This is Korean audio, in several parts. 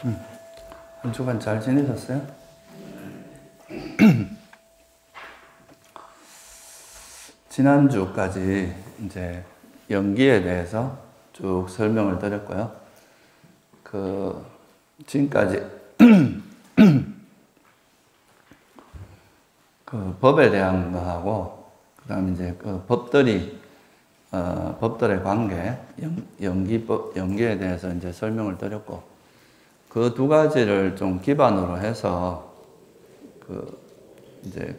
한 주간 잘 지내셨어요? 지난주까지 이제 연기에 대해서 쭉 설명을 드렸고요. 지금까지 법에 대한 거하고, 그 다음에 이제 법들의 관계, 연기에 대해서 이제 설명을 드렸고, 그 두 가지를 좀 기반으로 해서, 이제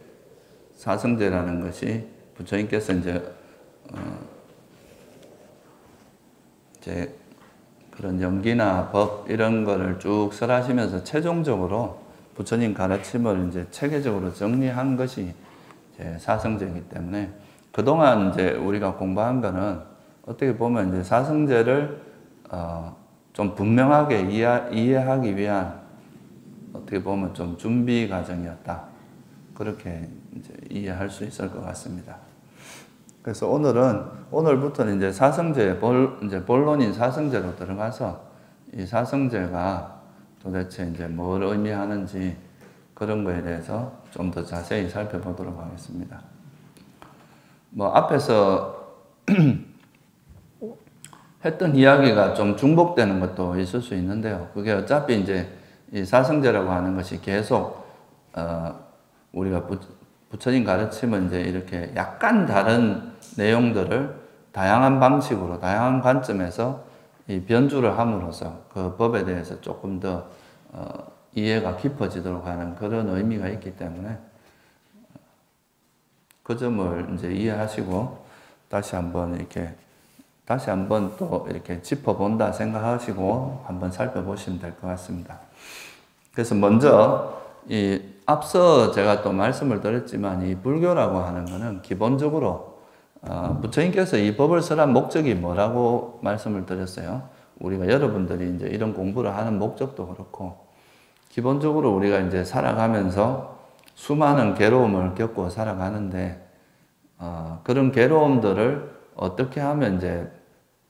사성제라는 것이 부처님께서 이제 그런 연기나 법 이런 거를 쭉 설하시면서 최종적으로 부처님 가르침을 이제 체계적으로 정리한 것이 이제 사성제이기 때문에 그동안 이제 우리가 공부한 거는 어떻게 보면 이제 사성제를 좀 분명하게 이해하기 위한 어떻게 보면 좀 준비 과정이었다. 그렇게 이제 이해할 수 있을 것 같습니다. 그래서 오늘부터는 이제 사성제의 이제 본론인 사성제로 들어가서 이 사성제가 도대체 이제 뭘 의미하는지 그런 거에 대해서 좀 더 자세히 살펴보도록 하겠습니다. 앞에서 했던 이야기가 좀 중복되는 것도 있을 수 있는데요. 그게 어차피 이제 이 사성제라고 하는 것이 계속, 우리가 부처님 가르침은 이제 이렇게 약간 다른 내용들을 다양한 방식으로, 다양한 관점에서 이 변주를 함으로써 그 법에 대해서 조금 더, 이해가 깊어지도록 하는 그런 의미가 있기 때문에 그 점을 이제 이해하시고 다시 한번 또 이렇게 짚어본다 생각하시고 한번 살펴보시면 될 것 같습니다. 그래서 먼저 앞서 제가 또 말씀을 드렸지만 이 불교라고 하는 것은 기본적으로 부처님께서 이 법을 설한 목적이 뭐라고 말씀을 드렸어요. 우리가 여러분들이 이제 이런 공부를 하는 목적도 그렇고 기본적으로 우리가 이제 살아가면서 수많은 괴로움을 겪고 살아가는데 그런 괴로움들을 어떻게 하면 이제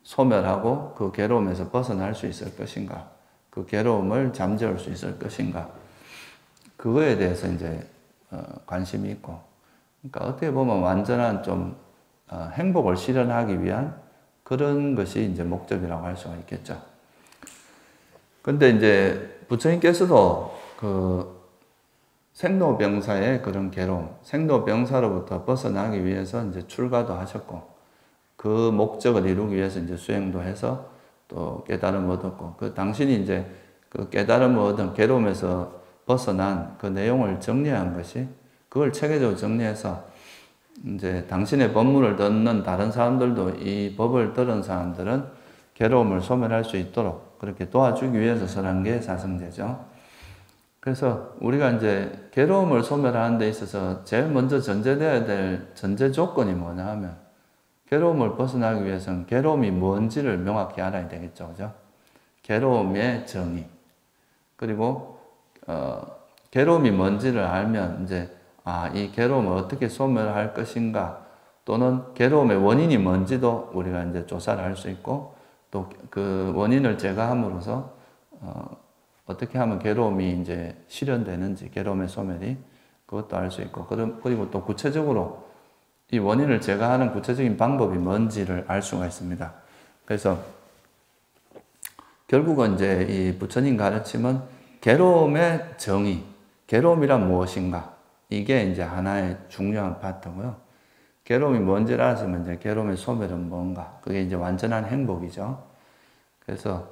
소멸하고 그 괴로움에서 벗어날 수 있을 것인가, 그 괴로움을 잠재울 수 있을 것인가, 그거에 대해서 이제 관심이 있고, 그러니까 어떻게 보면 완전한 좀 행복을 실현하기 위한 그런 것이 이제 목적이라고 할 수가 있겠죠. 근데 이제 부처님께서도 생로병사의 그런 괴로움, 생로병사로부터 벗어나기 위해서 이제 출가도 하셨고, 그 목적을 이루기 위해서 이제 수행도 해서 또 깨달음을 얻었고, 당신이 이제 그 깨달음을 얻은 괴로움에서 벗어난 그 내용을 정리한 것이, 그걸 체계적으로 정리해서 이제 당신의 법문을 듣는 다른 사람들도 이 법을 들은 사람들은 괴로움을 소멸할 수 있도록 그렇게 도와주기 위해서 설한 게 사성제죠. 그래서 우리가 이제 괴로움을 소멸하는 데 있어서 제일 먼저 전제되어야 될 전제 조건이 뭐냐 하면 괴로움을 벗어나기 위해서는 괴로움이 뭔지를 명확히 알아야 되겠죠. 그죠? 괴로움의 정의. 그리고, 괴로움이 뭔지를 알면 이제, 이 괴로움을 어떻게 소멸할 것인가 또는 괴로움의 원인이 뭔지도 우리가 이제 조사를 할 수 있고 또 그 원인을 제거함으로써, 어떻게 하면 괴로움이 이제 실현되는지, 괴로움의 소멸이 그것도 알 수 있고, 그리고 또 구체적으로 이 원인을 제거하는 구체적인 방법이 뭔지를 알 수가 있습니다. 그래서 결국은 이제 이 부처님 가르침은 괴로움의 정의, 괴로움이란 무엇인가, 이게 이제 하나의 중요한 파트고요. 괴로움이 뭔지를 알았으면 이제 괴로움의 소멸은 뭔가, 그게 이제 완전한 행복이죠. 그래서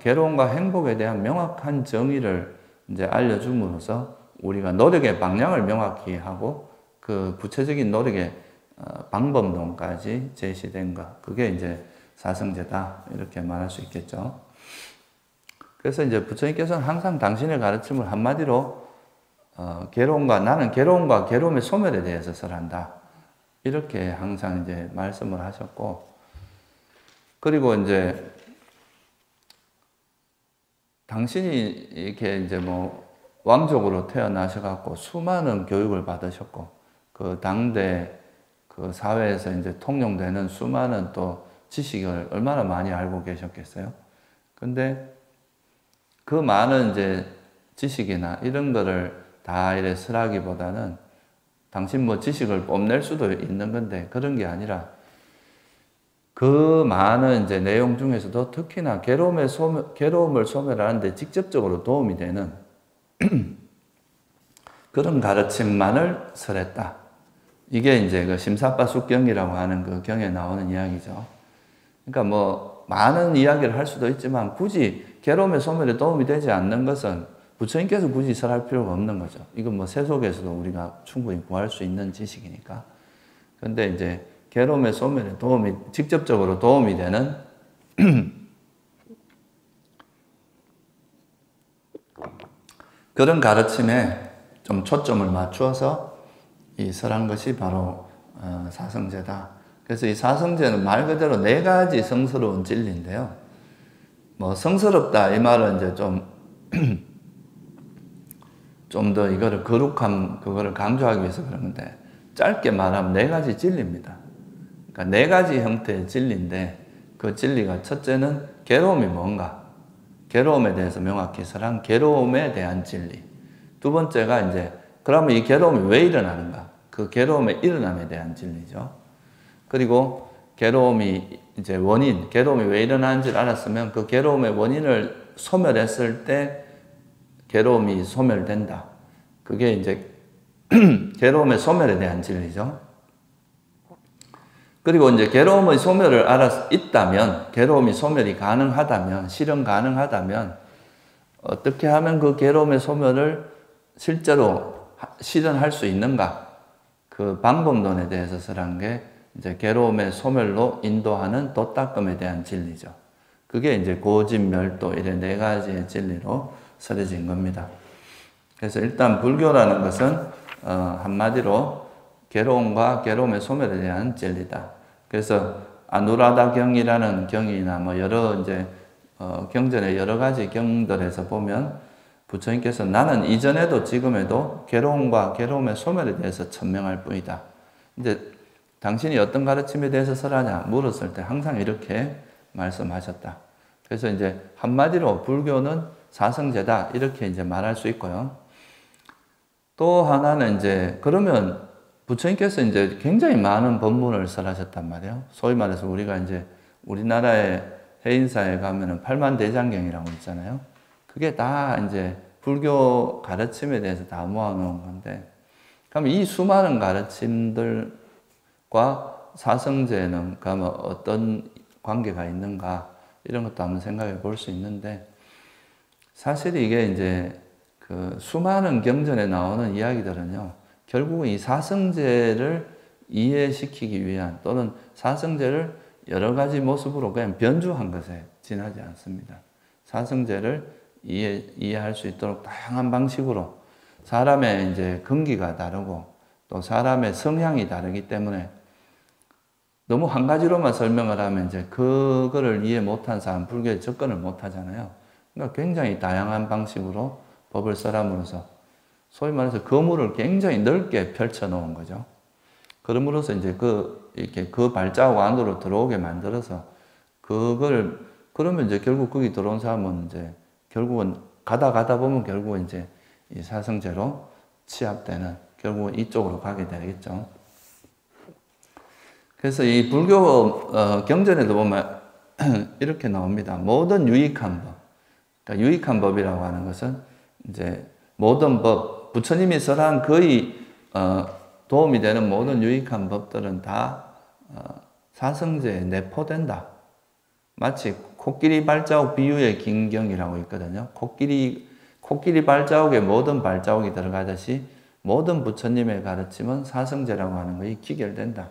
괴로움과 행복에 대한 명확한 정의를 이제 알려줌으로써 우리가 노력의 방향을 명확히 하고 그 구체적인 노력의 방법론까지 제시된 것, 그게 이제 사성제다 이렇게 말할 수 있겠죠. 그래서 이제 부처님께서는 항상 당신의 가르침을 한마디로 나는 괴로움과 괴로움의 소멸에 대해서 설한다 이렇게 항상 이제 말씀을 하셨고, 그리고 이제 당신이 이렇게 이제 왕족으로 태어나셔갖고 수많은 교육을 받으셨고, 그 당대 그 사회에서 이제 통용되는 수많은 또 지식을 얼마나 많이 알고 계셨겠어요? 근데 그 많은 이제 지식이나 이런 거를 다 이래 쓰라기보다는 당신 뭐 지식을 뽐낼 수도 있는 건데 그런 게 아니라 그 많은 이제 내용 중에서도 특히나 괴로움을 소멸하는데 직접적으로 도움이 되는 그런 가르침만을 설했다. 이게 이제 그 심사빠숙경이라고 하는 그 경에 나오는 이야기죠. 그러니까 뭐 많은 이야기를 할 수도 있지만 굳이 괴로움의 소멸에 도움이 되지 않는 것은 부처님께서 굳이 설할 필요가 없는 거죠. 이건 뭐 세속에서도 우리가 충분히 구할 수 있는 지식이니까. 근데 이제 괴로움의 소멸에 직접적으로 도움이 되는 그런 가르침에 좀 초점을 맞추어서 설한 것이 바로 사성제다. 그래서 이 사성제는 말 그대로 4가지 성스러운 진리인데요. 뭐 성스럽다 이 말은 이제 좀 더 이거를 거룩함 그거를 강조하기 위해서 그런 건데 짧게 말하면 4가지 진리입니다. 그러니까 4가지 형태의 진리인데 그 진리가 첫째는 괴로움이 뭔가 괴로움에 대해서 명확히 설한 괴로움에 대한 진리. 두 번째가 이제 그러면 이 괴로움이 왜 일어나는가? 그 괴로움의 일어남에 대한 진리죠. 그리고 괴로움이 이제 괴로움이 왜 일어나는지를 알았으면 그 괴로움의 원인을 소멸했을 때 괴로움이 소멸된다. 그게 이제 괴로움의 소멸에 대한 진리죠. 그리고 이제 괴로움의 소멸을 있다면, 괴로움이 소멸이 가능하다면, 실현 가능하다면, 어떻게 하면 그 괴로움의 소멸을 실제로 실현할 수 있는가? 그 방법론에 대해서 설한 게 이제 괴로움의 소멸로 인도하는 도닦음에 대한 진리죠. 그게 이제 고진멸도 이런 4가지의 진리로 설해진 겁니다. 그래서 일단 불교라는 것은 한마디로 괴로움과 괴로움의 소멸에 대한 진리다. 그래서 아누라다경이라는 경이나 뭐 여러 이제 경전의 여러 가지 경들에서 보면 부처님께서 나는 이전에도 지금에도 괴로움과 괴로움의 소멸에 대해서 천명할 뿐이다. 이제 당신이 어떤 가르침에 대해서 설하냐 물었을 때 항상 이렇게 말씀하셨다. 그래서 이제 한마디로 불교는 사성제다 이렇게 이제 말할 수 있고요. 또 하나는 이제 그러면 부처님께서 이제 굉장히 많은 법문을 설하셨단 말이에요. 소위 말해서 우리가 이제 우리나라의 해인사에 가면은 팔만대장경이라고 있잖아요. 그게 다 이제 불교 가르침에 대해서 다 모아놓은 건데, 그럼 이 수많은 가르침들과 사성제는 그러면 어떤 관계가 있는가 이런 것도 한번 생각해 볼 수 있는데, 사실 이게 이제 그 수많은 경전에 나오는 이야기들은요, 결국은 이 사성제를 이해시키기 위한 또는 사성제를 여러 가지 모습으로 그냥 변주한 것에 지나지 않습니다. 사성제를 이해할 수 있도록 다양한 방식으로 사람의 이제 근기가 다르고 또 사람의 성향이 다르기 때문에 너무 한 가지로만 설명을 하면 이제 그거를 이해 못한 사람, 불교에 접근을 못 하잖아요. 그러니까 굉장히 다양한 방식으로 법을 설함으로써 소위 말해서 거물을 굉장히 넓게 펼쳐 놓은 거죠. 그럼으로써 이제 이렇게 그 발자국 안으로 들어오게 만들어서 그러면 이제 결국 거기 들어온 사람은 이제 결국은 가다 보면 결국은 이제 이 사성제로 취합되는 결국은 이쪽으로 가게 되겠죠. 그래서 이 불교 경전에도 보면 이렇게 나옵니다. 모든 유익한 법. 그러니까 유익한 법이라고 하는 것은 이제 모든 법, 부처님이 설한 거의 도움이 되는 모든 유익한 법들은 다 사성제에 내포된다. 마치 코끼리 발자국 비유의 긴경이라고 있거든요. 코끼리 발자국에 모든 발자국이 들어가듯이 모든 부처님의 가르침은 사성제라고 하는 것이 기결된다.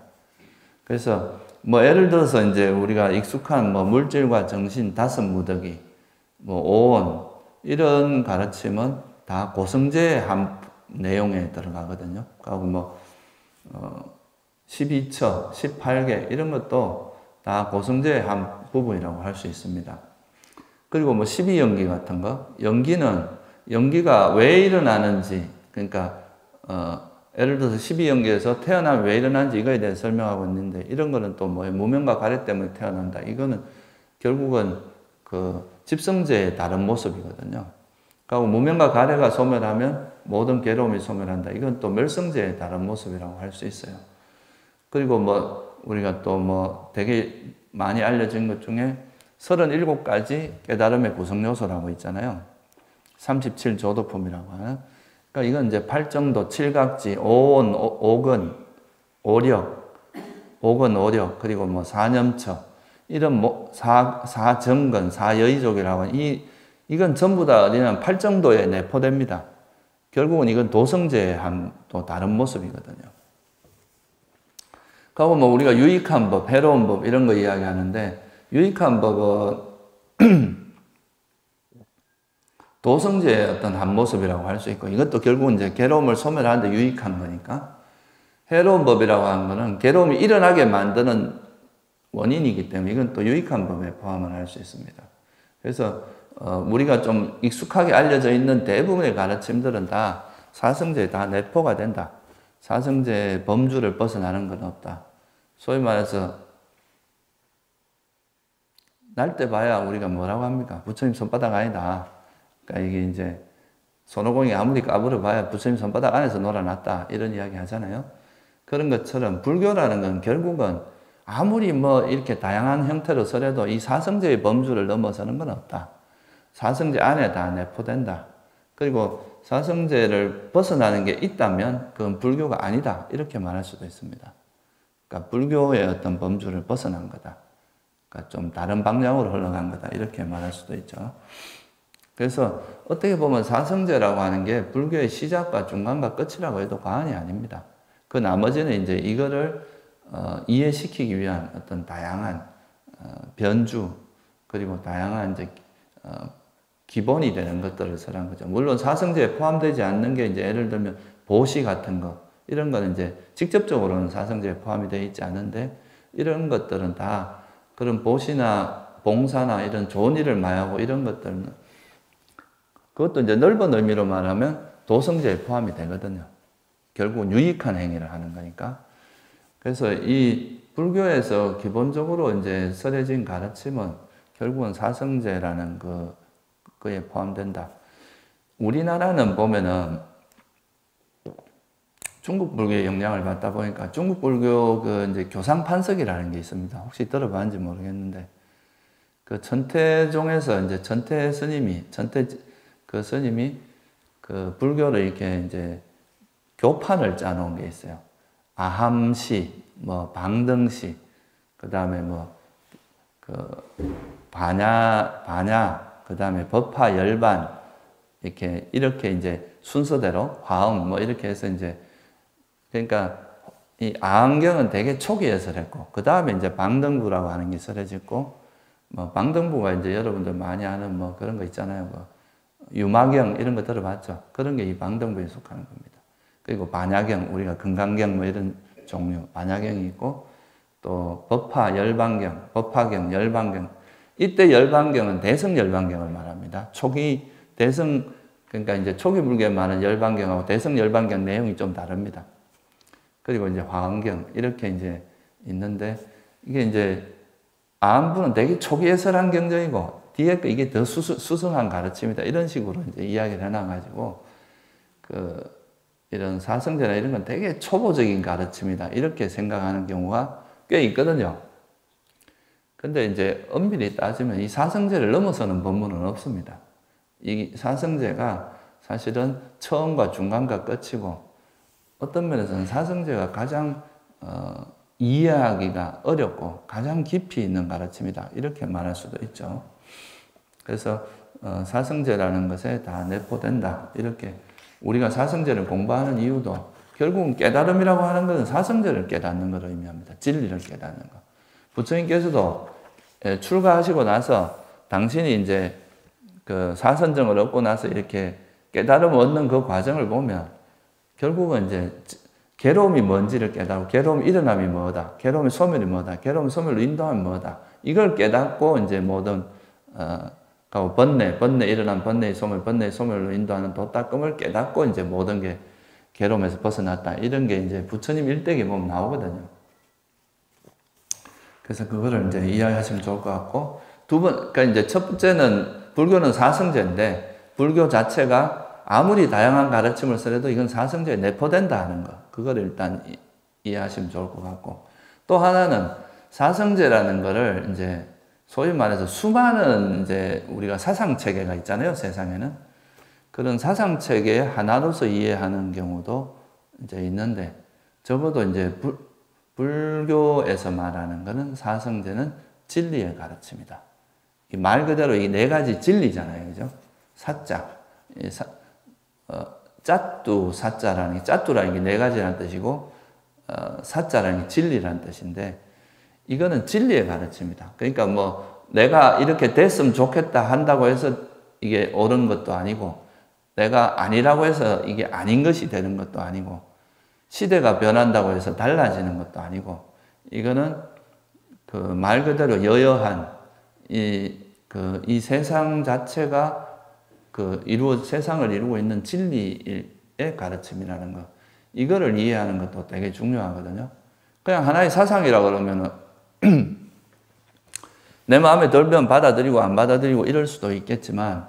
그래서 뭐 예를 들어서 이제 우리가 익숙한 뭐 물질과 정신 5무더기, 뭐 오온 이런 가르침은 다 고성제의 한 내용에 들어가거든요. 그리고 뭐 12처, 18개 이런 것도 다 고성제의 한 부분이라고 할 수 있습니다. 그리고 뭐 12연기 같은 거, 연기가 왜 일어나는지, 그러니까 예를 들어서 12연기에서 태어나면 왜 일어나는지 이거에 대해 설명하고 있는데, 이런 거는 또 뭐 무명과 가래 때문에 태어난다. 이거는 결국은 그 집성제의 다른 모습이거든요. 그리고 무명과 가래가 소멸하면 모든 괴로움이 소멸한다. 이건 또 멸성제의 다른 모습이라고 할 수 있어요. 그리고 뭐 우리가 또 뭐 되게 많이 알려진 것 중에 37가지 깨달음의 구성 요소라고 있잖아요. 37조도품이라고 하는. 그러니까 이건 이제 팔정도, 칠각지, 오온, 오근, 오력, 오근, 오력, 그리고 뭐 사념처, 이런 뭐 사정근, 사여의족이라고 하는 이건 전부 다 어디냐면 팔정도에 내포됩니다. 결국은 이건 도성제의 또 다른 모습이거든요. 그리고 뭐 우리가 유익한 법, 해로운 법 이런 거 이야기하는데 유익한 법은 도성제의 어떤 한 모습이라고 할 수 있고 이것도 결국은 이제 괴로움을 소멸하는데 유익한 거니까 해로운 법이라고 하는 거는 괴로움이 일어나게 만드는 원인이기 때문에 이건 또 유익한 법에 포함을 할 수 있습니다. 그래서 우리가 좀 익숙하게 알려져 있는 대부분의 가르침들은 다 사성제에 다 내포가 된다. 사성제의 범주를 벗어나는 건 없다. 소위 말해서 날 때 봐야 우리가 뭐라고 합니까? 부처님 손바닥 아니다. 그러니까 이게 이제 손오공이 아무리 까불어 봐야 부처님 손바닥 안에서 놀아놨다. 이런 이야기 하잖아요. 그런 것처럼 불교라는 건 결국은 아무리 뭐 이렇게 다양한 형태로 서래도 이 사성제의 범주를 넘어서는 건 없다. 사성제 안에 다 내포된다. 그리고 사성제를 벗어나는 게 있다면 그건 불교가 아니다. 이렇게 말할 수도 있습니다. 그러니까 불교의 어떤 범주를 벗어난 거다. 그러니까 좀 다른 방향으로 흘러간 거다. 이렇게 말할 수도 있죠. 그래서 어떻게 보면 사성제라고 하는 게 불교의 시작과 중간과 끝이라고 해도 과언이 아닙니다. 그 나머지는 이제 이거를 이해시키기 위한 어떤 다양한 변주 그리고 다양한 이제 기본이 되는 것들을 설한 거죠. 물론 사성제에 포함되지 않는 게 이제 예를 들면 보시 같은 거 이런 거는 이제 직접적으로는 사성제에 포함이 되어 있지 않은데 이런 것들은 다 그런 보시나 봉사나 이런 좋은 일을 마하고 이런 것들은 그것도 이제 넓은 의미로 말하면 도성제에 포함이 되거든요. 결국은 유익한 행위를 하는 거니까. 그래서 이 불교에서 기본적으로 이제 설해진 가르침은 결국은 사성제라는 그에 포함된다. 우리나라는 보면은 중국 불교의 영향을 받다 보니까 중국 불교 그 이제 교상판석이라는 게 있습니다. 혹시 들어봤는지 모르겠는데 그 천태종에서 이제 천태 스님이 그 불교를 이렇게 이제 교판을 짜놓은 게 있어요. 아함시, 뭐 방등시, 그 다음에 뭐 그 반야, 그 다음에 법화 열반 이렇게 이제 순서대로 화음 뭐 이렇게 해서 이제 그러니까 이 아항경은 되게 초기에 설했고 그 다음에 이제 방등부라고 하는 게 설해졌고 뭐 방등부가 이제 여러분들 많이 아는 뭐 그런 거 있잖아요. 뭐 유마경 이런 거 들어봤죠? 그런 게 이 방등부에 속하는 겁니다. 그리고 반야경, 우리가 금강경 뭐 이런 종류, 반야경이 있고 또 법화, 열반경, 법화경, 열반경. 이때 열반경은 대성 열반경을 말합니다. 초기 대성, 그러니까 이제 초기 불교에 말하는 열반경하고 대성 열반경 내용이 좀 다릅니다. 그리고 이제 화엄경, 이렇게 이제 있는데 이게 이제 아함부는 되게 초기에 설한 경전이고 뒤에 거 이게 더 수승한 가르침이다. 이런 식으로 이제 이야기를 해놔가지고 이런 사성제나 이런 건 되게 초보적인 가르침이다. 이렇게 생각하는 경우가 꽤 있거든요. 근데 이제 엄밀히 따지면 이 사성제를 넘어서는 법문은 없습니다. 이 사성제가 사실은 처음과 중간과 끝이고 어떤 면에서는 사성제가 가장 이해하기가 어렵고 가장 깊이 있는 가르침이다. 이렇게 말할 수도 있죠. 그래서 사성제라는 것에 다 내포된다. 이렇게 우리가 사성제를 공부하는 이유도 결국은 깨달음이라고 하는 것은 사성제를 깨닫는 것을 의미합니다. 진리를 깨닫는 것. 부처님께서도 출가하시고 나서 당신이 이제 그 사선정을 얻고 나서 이렇게 깨달음을 얻는 그 과정을 보면 결국은 이제 괴로움이 뭔지를 깨닫고 괴로움이 일어남이 뭐다. 괴로움의 소멸이 뭐다. 괴로움의 소멸로 인도함이 뭐다. 이걸 깨닫고 이제 모든 번뇌 일어난 번뇌의 소멸로 인도하는 도닦음을 깨닫고 이제 모든 게 괴로움에서 벗어났다. 이런 게 이제 부처님 일대기 보면 나오거든요. 그래서 그거를 이제 이해하시면 좋을 것 같고, 그러니까 이제 첫 번째는 불교는 사성제인데 불교 자체가 아무리 다양한 가르침을 쓰래도 이건 사성제에 내포된다 하는 거. 그걸 일단 이해하시면 좋을 것 같고. 또 하나는 사성제라는 거를 이제 소위 말해서 수많은 이제 우리가 사상 체계가 있잖아요, 세상에는. 그런 사상 체계의 하나로서 이해하는 경우도 이제 있는데 적어도 이제 불교에서 말하는 거는 사성제는 진리의 가르침이다. 말 그대로 이 네 가지 진리잖아요. 그죠? 사자. 짜뚜, 사자라는 게, 짜뚜라는 게 네 가지라는 뜻이고, 사자라는 게 진리라는 뜻인데, 이거는 진리의 가르침이다. 그러니까 뭐, 내가 이렇게 됐으면 좋겠다 한다고 해서 이게 옳은 것도 아니고, 내가 아니라고 해서 이게 아닌 것이 되는 것도 아니고, 시대가 변한다고 해서 달라지는 것도 아니고, 이거는 그 말 그대로 여여한 이 세상 자체가 세상을 이루고 있는 진리의 가르침이라는 것. 이거를 이해하는 것도 되게 중요하거든요. 그냥 하나의 사상이라 그러면은, 내 마음에 들면 받아들이고 안 받아들이고 이럴 수도 있겠지만,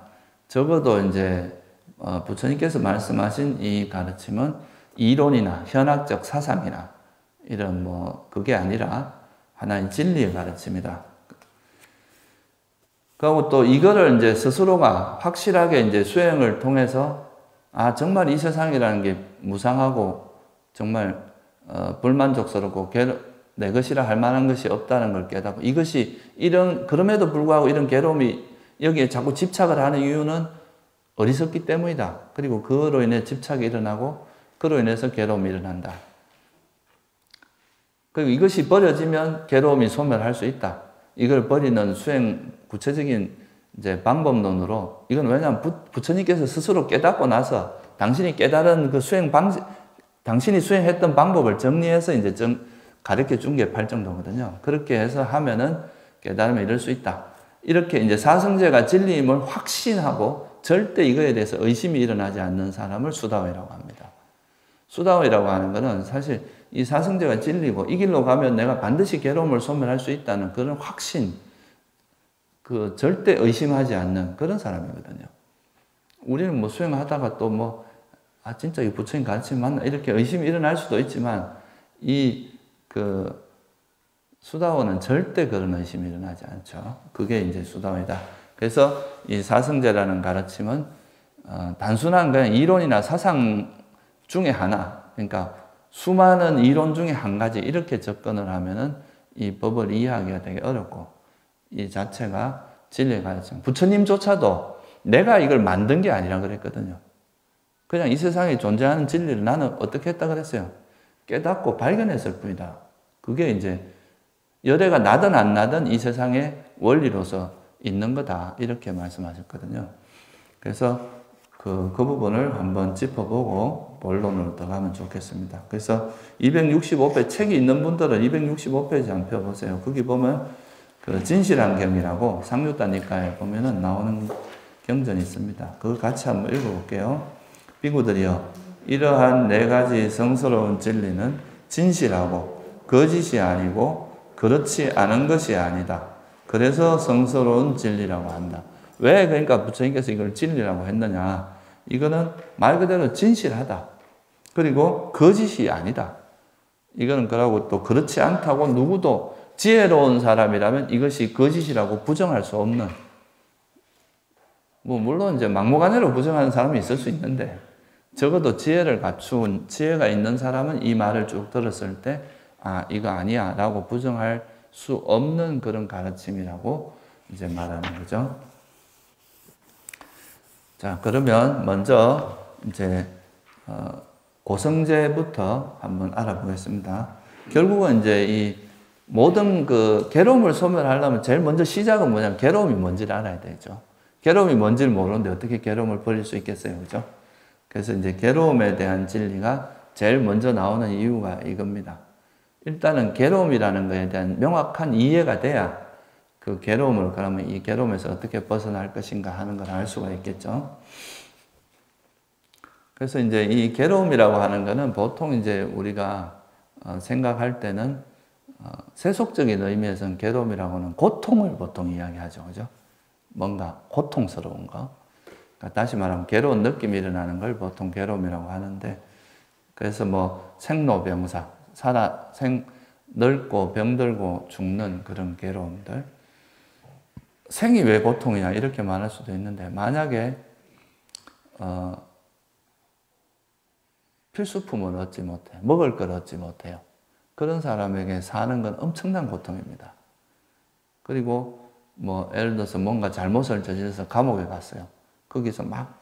적어도 이제, 부처님께서 말씀하신 이 가르침은 이론이나 현학적 사상이나 이런 그게 아니라 하나의 진리의 가르침이다. 그리고 또 이거를 이제 스스로가 확실하게 이제 수행을 통해서 정말 이 세상이라는 게 무상하고 정말 불만족스럽고 내 것이라 할 만한 것이 없다는 걸 깨닫고 그럼에도 불구하고 이런 괴로움이 여기에 자꾸 집착을 하는 이유는 어리석기 때문이다. 그리고 그로 인해 집착이 일어나고 그로 인해서 괴로움이 일어난다. 그리고 이것이 버려지면 괴로움이 소멸할 수 있다. 이걸 버리는 구체적인 이제 방법론으로, 이건 왜냐하면 부처님께서 스스로 깨닫고 나서 당신이 깨달은 그 당신이 수행했던 방법을 정리해서 이제 가르쳐 준 게 팔정도거든요. 그렇게 해서 하면은 깨달음에 이를 수 있다. 이렇게 이제 사성제가 진리임을 확신하고 절대 이거에 대해서 의심이 일어나지 않는 사람을 수다오이라고 합니다. 수다오이라고 하는 것은 사실 이 사성제가 진리고 이 길로 가면 내가 반드시 괴로움을 소멸할 수 있다는 그런 확신, 절대 의심하지 않는 그런 사람이거든요. 우리는 수행하다가 또 진짜 이 부처님 가르침 맞나? 이렇게 의심이 일어날 수도 있지만, 수다오는 절대 그런 의심이 일어나지 않죠. 그게 이제 수다오이다. 그래서 이 사성제라는 가르침은, 단순한 그냥 이론이나 사상 중에 하나, 그러니까 수많은 이론 중에 한 가지 이렇게 접근을 하면은 이 법을 이해하기가 되게 어렵고, 이 자체가 진리의 가르침. 부처님조차도 내가 이걸 만든 게 아니라 그랬거든요. 그냥 이 세상에 존재하는 진리를 나는 어떻게 했다 그랬어요? 깨닫고 발견했을 뿐이다. 그게 이제 열애가 나든 안 나든 이 세상의 원리로서 있는 거다. 이렇게 말씀하셨거든요. 그래서 그 부분을 한번 짚어보고 본론으로 들어가면 좋겠습니다. 그래서 265회 책이 있는 분들은 265페이지 한번 펴보세요. 거기 보면 진실한 경이라고 상류단 니까에 보면은 나오는 경전이 있습니다. 그걸 같이 한번 읽어볼게요. 비구들이여, 이러한 네 가지 성스러운 진리는 진실하고 거짓이 아니고 그렇지 않은 것이 아니다. 그래서 성스러운 진리라고 한다. 왜 그러니까 부처님께서 이걸 진리라고 했느냐? 이거는 말 그대로 진실하다. 그리고 거짓이 아니다. 이거는 그러고 또 그렇지 않다고 누구도 지혜로운 사람이라면 이것이 거짓이라고 부정할 수 없는, 물론 이제 막무가내로 부정하는 사람이 있을 수 있는데, 적어도 지혜를 갖춘, 지혜가 있는 사람은 이 말을 쭉 들었을 때, 이거 아니야 라고 부정할 수 없는 그런 가르침이라고 이제 말하는 거죠. 자, 그러면 먼저 이제 고성제부터 한번 알아보겠습니다. 결국은 이제 이 모든 괴로움을 소멸하려면 제일 먼저 시작은 뭐냐면 괴로움이 뭔지를 알아야 되죠. 괴로움이 뭔지를 모르는데 어떻게 괴로움을 버릴 수 있겠어요, 그죠? 그래서 이제 괴로움에 대한 진리가 제일 먼저 나오는 이유가 이겁니다. 일단은 괴로움이라는 것에 대한 명확한 이해가 돼야 그러면 이 괴로움에서 어떻게 벗어날 것인가 하는 걸 알 수가 있겠죠. 그래서 이제 이 괴로움이라고 하는 거는 보통 이제 우리가 생각할 때는 세속적인 의미에서는 괴로움이라고는 고통을 보통 이야기하죠. 그죠? 뭔가 고통스러운 거. 그러니까 다시 말하면 괴로운 느낌이 일어나는 걸 보통 괴로움이라고 하는데, 그래서 뭐 생로병사, 늙고 병들고 죽는 그런 괴로움들. 생이 왜 고통이냐 이렇게 말할 수도 있는데, 만약에 필수품을 얻지 못해, 먹을 걸 얻지 못해요. 그런 사람에게 사는 건 엄청난 고통입니다. 그리고 뭐 예를 들어서 뭔가 잘못을 저질러서 감옥에 갔어요. 거기서 막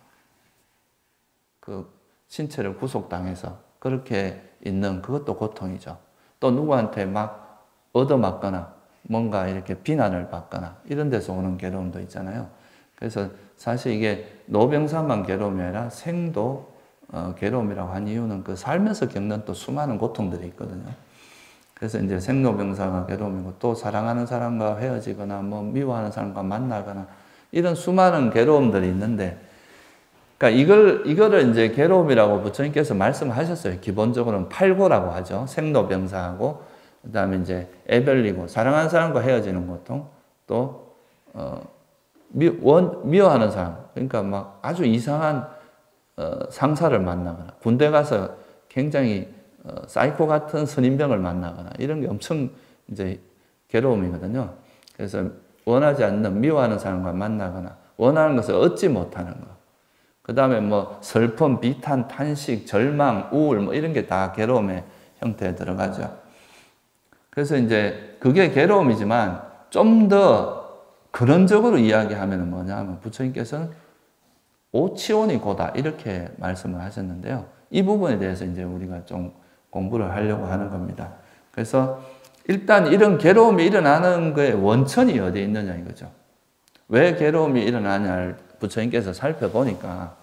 그 신체를 구속당해서 그렇게 있는 그것도 고통이죠. 또 누구한테 막 얻어맞거나 뭔가 이렇게 비난을 받거나 이런 데서 오는 괴로움도 있잖아요. 그래서 사실 이게 노병사만 괴로움이 아니라 생도 괴로움이라고 한 이유는 그 살면서 겪는 또 수많은 고통들이 있거든요. 그래서 이제 생로병사가 괴로움이고, 또 사랑하는 사람과 헤어지거나 뭐 미워하는 사람과 만나거나 이런 수많은 괴로움들이 있는데, 그러니까 이거를 이제 괴로움이라고 부처님께서 말씀하셨어요. 기본적으로는 팔고라고 하죠. 생로병사하고, 그 다음에 이제 애별리고, 사랑하는 사람과 헤어지는 고통, 또 미워하는 사람, 그러니까 막 아주 이상한 상사를 만나거나, 군대 가서 굉장히 사이코 같은 선임병을 만나거나 이런 게 엄청 이제 괴로움이거든요. 그래서 원하지 않는, 미워하는 사람과 만나거나, 원하는 것을 얻지 못하는 것. 그 다음에 뭐 슬픔, 비탄, 탄식, 절망, 우울 뭐 이런 게 다 괴로움의 형태에 들어가죠. 그래서 이제 그게 괴로움이지만 좀 더 근원적으로 이야기하면 뭐냐 하면, 부처님께서는 오치온이 고다 이렇게 말씀을 하셨는데요. 이 부분에 대해서 이제 우리가 좀 공부를 하려고 하는 겁니다. 그래서 일단 이런 괴로움이 일어나는 거에 원천이 어디에 있느냐 이거죠. 왜 괴로움이 일어나냐를 부처님께서 살펴보니까,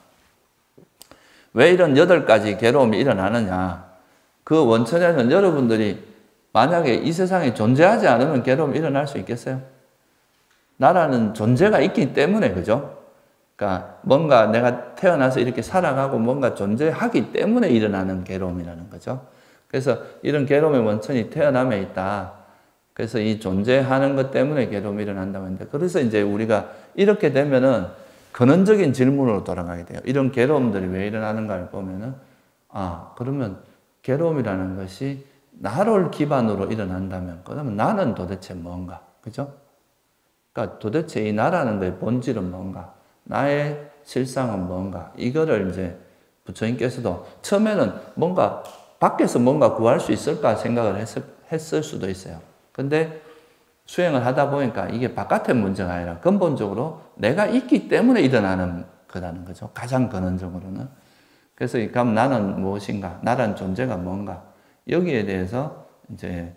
왜 이런 8가지 괴로움이 일어나느냐, 그 원천에는 여러분들이 만약에 이 세상에 존재하지 않으면 괴로움이 일어날 수 있겠어요? 나라는 존재가 있기 때문에, 그죠? 그러니까 뭔가 내가 태어나서 이렇게 살아가고 뭔가 존재하기 때문에 일어나는 괴로움이라는 거죠. 그래서 이런 괴로움의 원천이 태어남에 있다. 그래서 이 존재하는 것 때문에 괴로움이 일어난다고 했는데, 그래서 이제 우리가 이렇게 되면은 근원적인 질문으로 돌아가게 돼요. 이런 괴로움들이 왜 일어나는가를 보면은, 그러면 괴로움이라는 것이 나를 기반으로 일어난다면, 그러면 나는 도대체 뭔가? 그죠? 그러니까 도대체 이 나라는 거의 본질은 뭔가? 나의 실상은 뭔가? 이거를 이제 부처님께서도 처음에는 뭔가 밖에서 뭔가 구할 수 있을까 생각을 했을 수도 있어요. 근데 수행을 하다 보니까 이게 바깥의 문제가 아니라 근본적으로 내가 있기 때문에 일어나는 거라는 거죠. 가장 근원적으로는. 그래서 그럼 나는 무엇인가? 나란 존재가 뭔가? 여기에 대해서 이제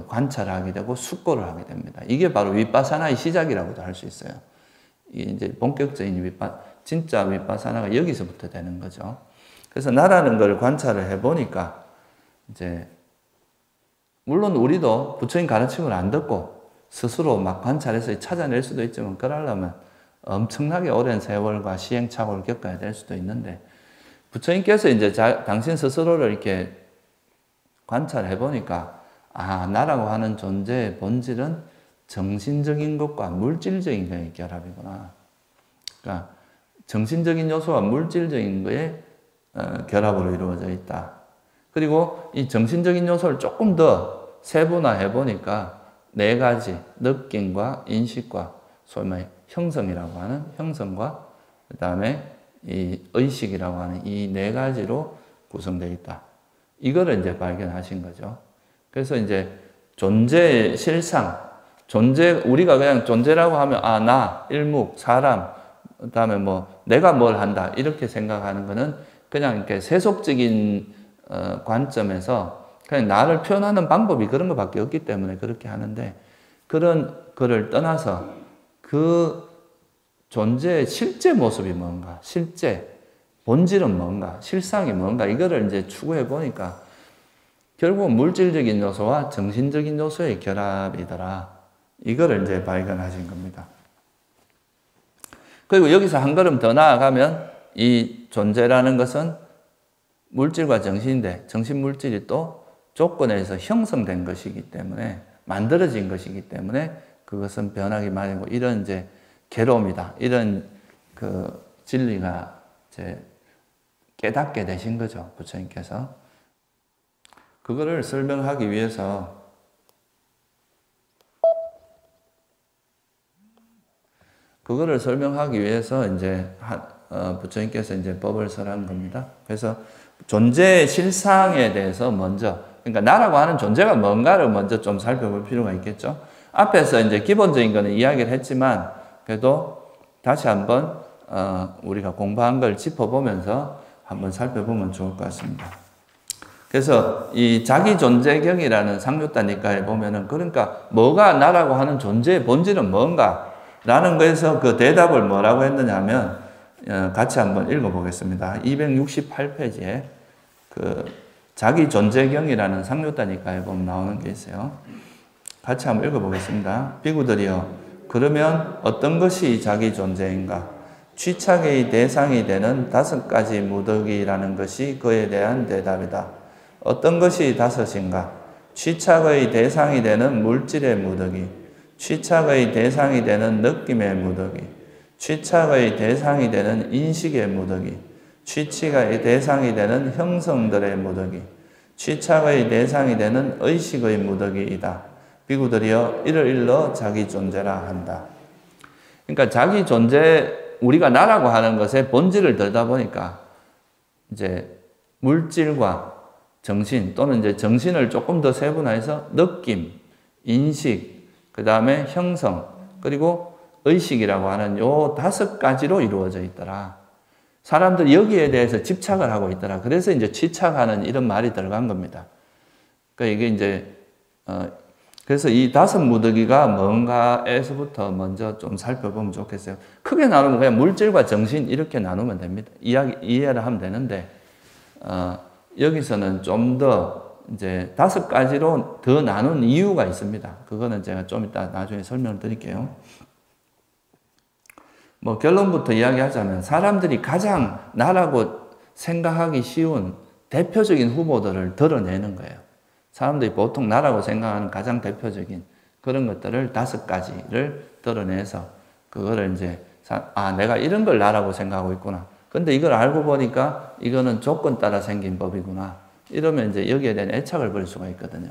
관찰을 하게 되고 숙고를 하게 됩니다. 이게 바로 윗바사나의 시작이라고도 할 수 있어요. 이게 이제 본격적인 진짜 윗바사나가 여기서부터 되는 거죠. 그래서 나라는 걸 관찰을 해보니까, 이제 물론 우리도 부처님 가르침을 안 듣고 스스로 막 관찰해서 찾아낼 수도 있지만, 그러려면 엄청나게 오랜 세월과 시행착오를 겪어야 될 수도 있는데, 부처님께서 이제 당신 스스로를 이렇게 관찰해 보니까, 나라고 하는 존재의 본질은 정신적인 것과 물질적인 것의 결합이구나. 그러니까 정신적인 요소와 물질적인 것의 결합으로 이루어져 있다. 그리고 이 정신적인 요소를 조금 더 세분화해 보니까 4가지, 느낌과 인식과 소위 말해 형성이라고 하는 형성과, 그 다음에 이 의식이라고 하는 이 4가지로 구성되어 있다. 이거를 이제 발견하신 거죠. 그래서 이제 존재의 실상, 우리가 그냥 존재라고 하면, 나, 일묵, 사람, 그 다음에 뭐, 내가 뭘 한다, 이렇게 생각하는 거는 그냥 이렇게 세속적인 관점에서 그냥 나를 표현하는 방법이 그런 것밖에 없기 때문에 그렇게 하는데, 그런 거를 떠나서 그 존재의 실제 모습이 뭔가, 실제 본질은 뭔가, 실상이 뭔가, 이거를 이제 추구해 보니까 결국은 물질적인 요소와 정신적인 요소의 결합이더라. 이거를 이제 발견하신 겁니다. 그리고 여기서 한 걸음 더 나아가면 이 존재라는 것은 물질과 정신인데 정신 물질이 또 조건에 의해서 형성된 것이기 때문에 만들어진 것이기 때문에 그것은 변하기 마련이고 이런 이제 괴로움이다. 이런 그 진리가 이제 깨닫게 되신 거죠. 부처님께서. 그거를 설명하기 위해서 이제 부처님께서 이제 법을 설한 겁니다. 그래서 존재의 실상에 대해서 먼저, 그러니까 나라고 하는 존재가 뭔가를 먼저 좀 살펴볼 필요가 있겠죠. 앞에서 이제 기본적인 거는 이야기를 했지만, 그래도 다시 한번, 우리가 공부한 걸 짚어보면서 한번 살펴보면 좋을 것 같습니다. 그래서 이 자기존재경이라는 상류단니까에 보면은, 그러니까 뭐가 나라고 하는 존재의 본질은 뭔가? 라는 거에서 그 대답을 뭐라고 했느냐 하면, 같이 한번 읽어보겠습니다. 268페이지에 그 자기존재경이라는 상류단니까에 보면 나오는 게 있어요. 같이 한번 읽어보겠습니다. 비구들이여, 그러면 어떤 것이 자기존재인가? 취착의 대상이 되는 5가지 무덕이라는 것이 그에 대한 대답이다. 어떤 것이 5인가? 취착의 대상이 되는 물질의 무덕이, 취착의 대상이 되는 느낌의 무덕이, 취착의 대상이 되는 인식의 무덕이, 취착의 대상이 되는 형성들의 무덕이, 취착의 대상이 되는 의식의 무덕이이다. 비구들이여 이를 일러 자기 존재라 한다. 그러니까 자기 존재, 우리가 나라고 하는 것의 본질을 들다 보니까 이제 물질과 정신 또는 이제 정신을 조금 더 세분화해서 느낌, 인식, 그 다음에 형성, 그리고 의식이라고 하는 요 5가지로 이루어져 있더라. 사람들이 여기에 대해서 집착을 하고 있더라. 그래서 이제 취착하는 이런 말이 들어간 겁니다. 그러니까 이게 이제 그래서 이 5 무더기가 뭔가에서부터 먼저 좀 살펴보면 좋겠어요. 크게 나누면 그냥 물질과 정신 이렇게 나누면 됩니다. 이해를 하면 되는데 여기서는 좀 더 이제 5가지로 더 나눈 이유가 있습니다. 그거는 제가 좀 이따 나중에 설명을 드릴게요. 뭐 결론부터 이야기하자면 사람들이 가장 나라고 생각하기 쉬운 대표적인 후보들을 드러내는 거예요. 사람들이 보통 나라고 생각하는 가장 대표적인 그런 것들을 5가지를 드러내서 그거를 이제 내가 이런 걸 나라고 생각하고 있구나. 근데 이걸 알고 보니까 이거는 조건 따라 생긴 법이구나. 이러면 이제 여기에 대한 애착을 버릴 수가 있거든요.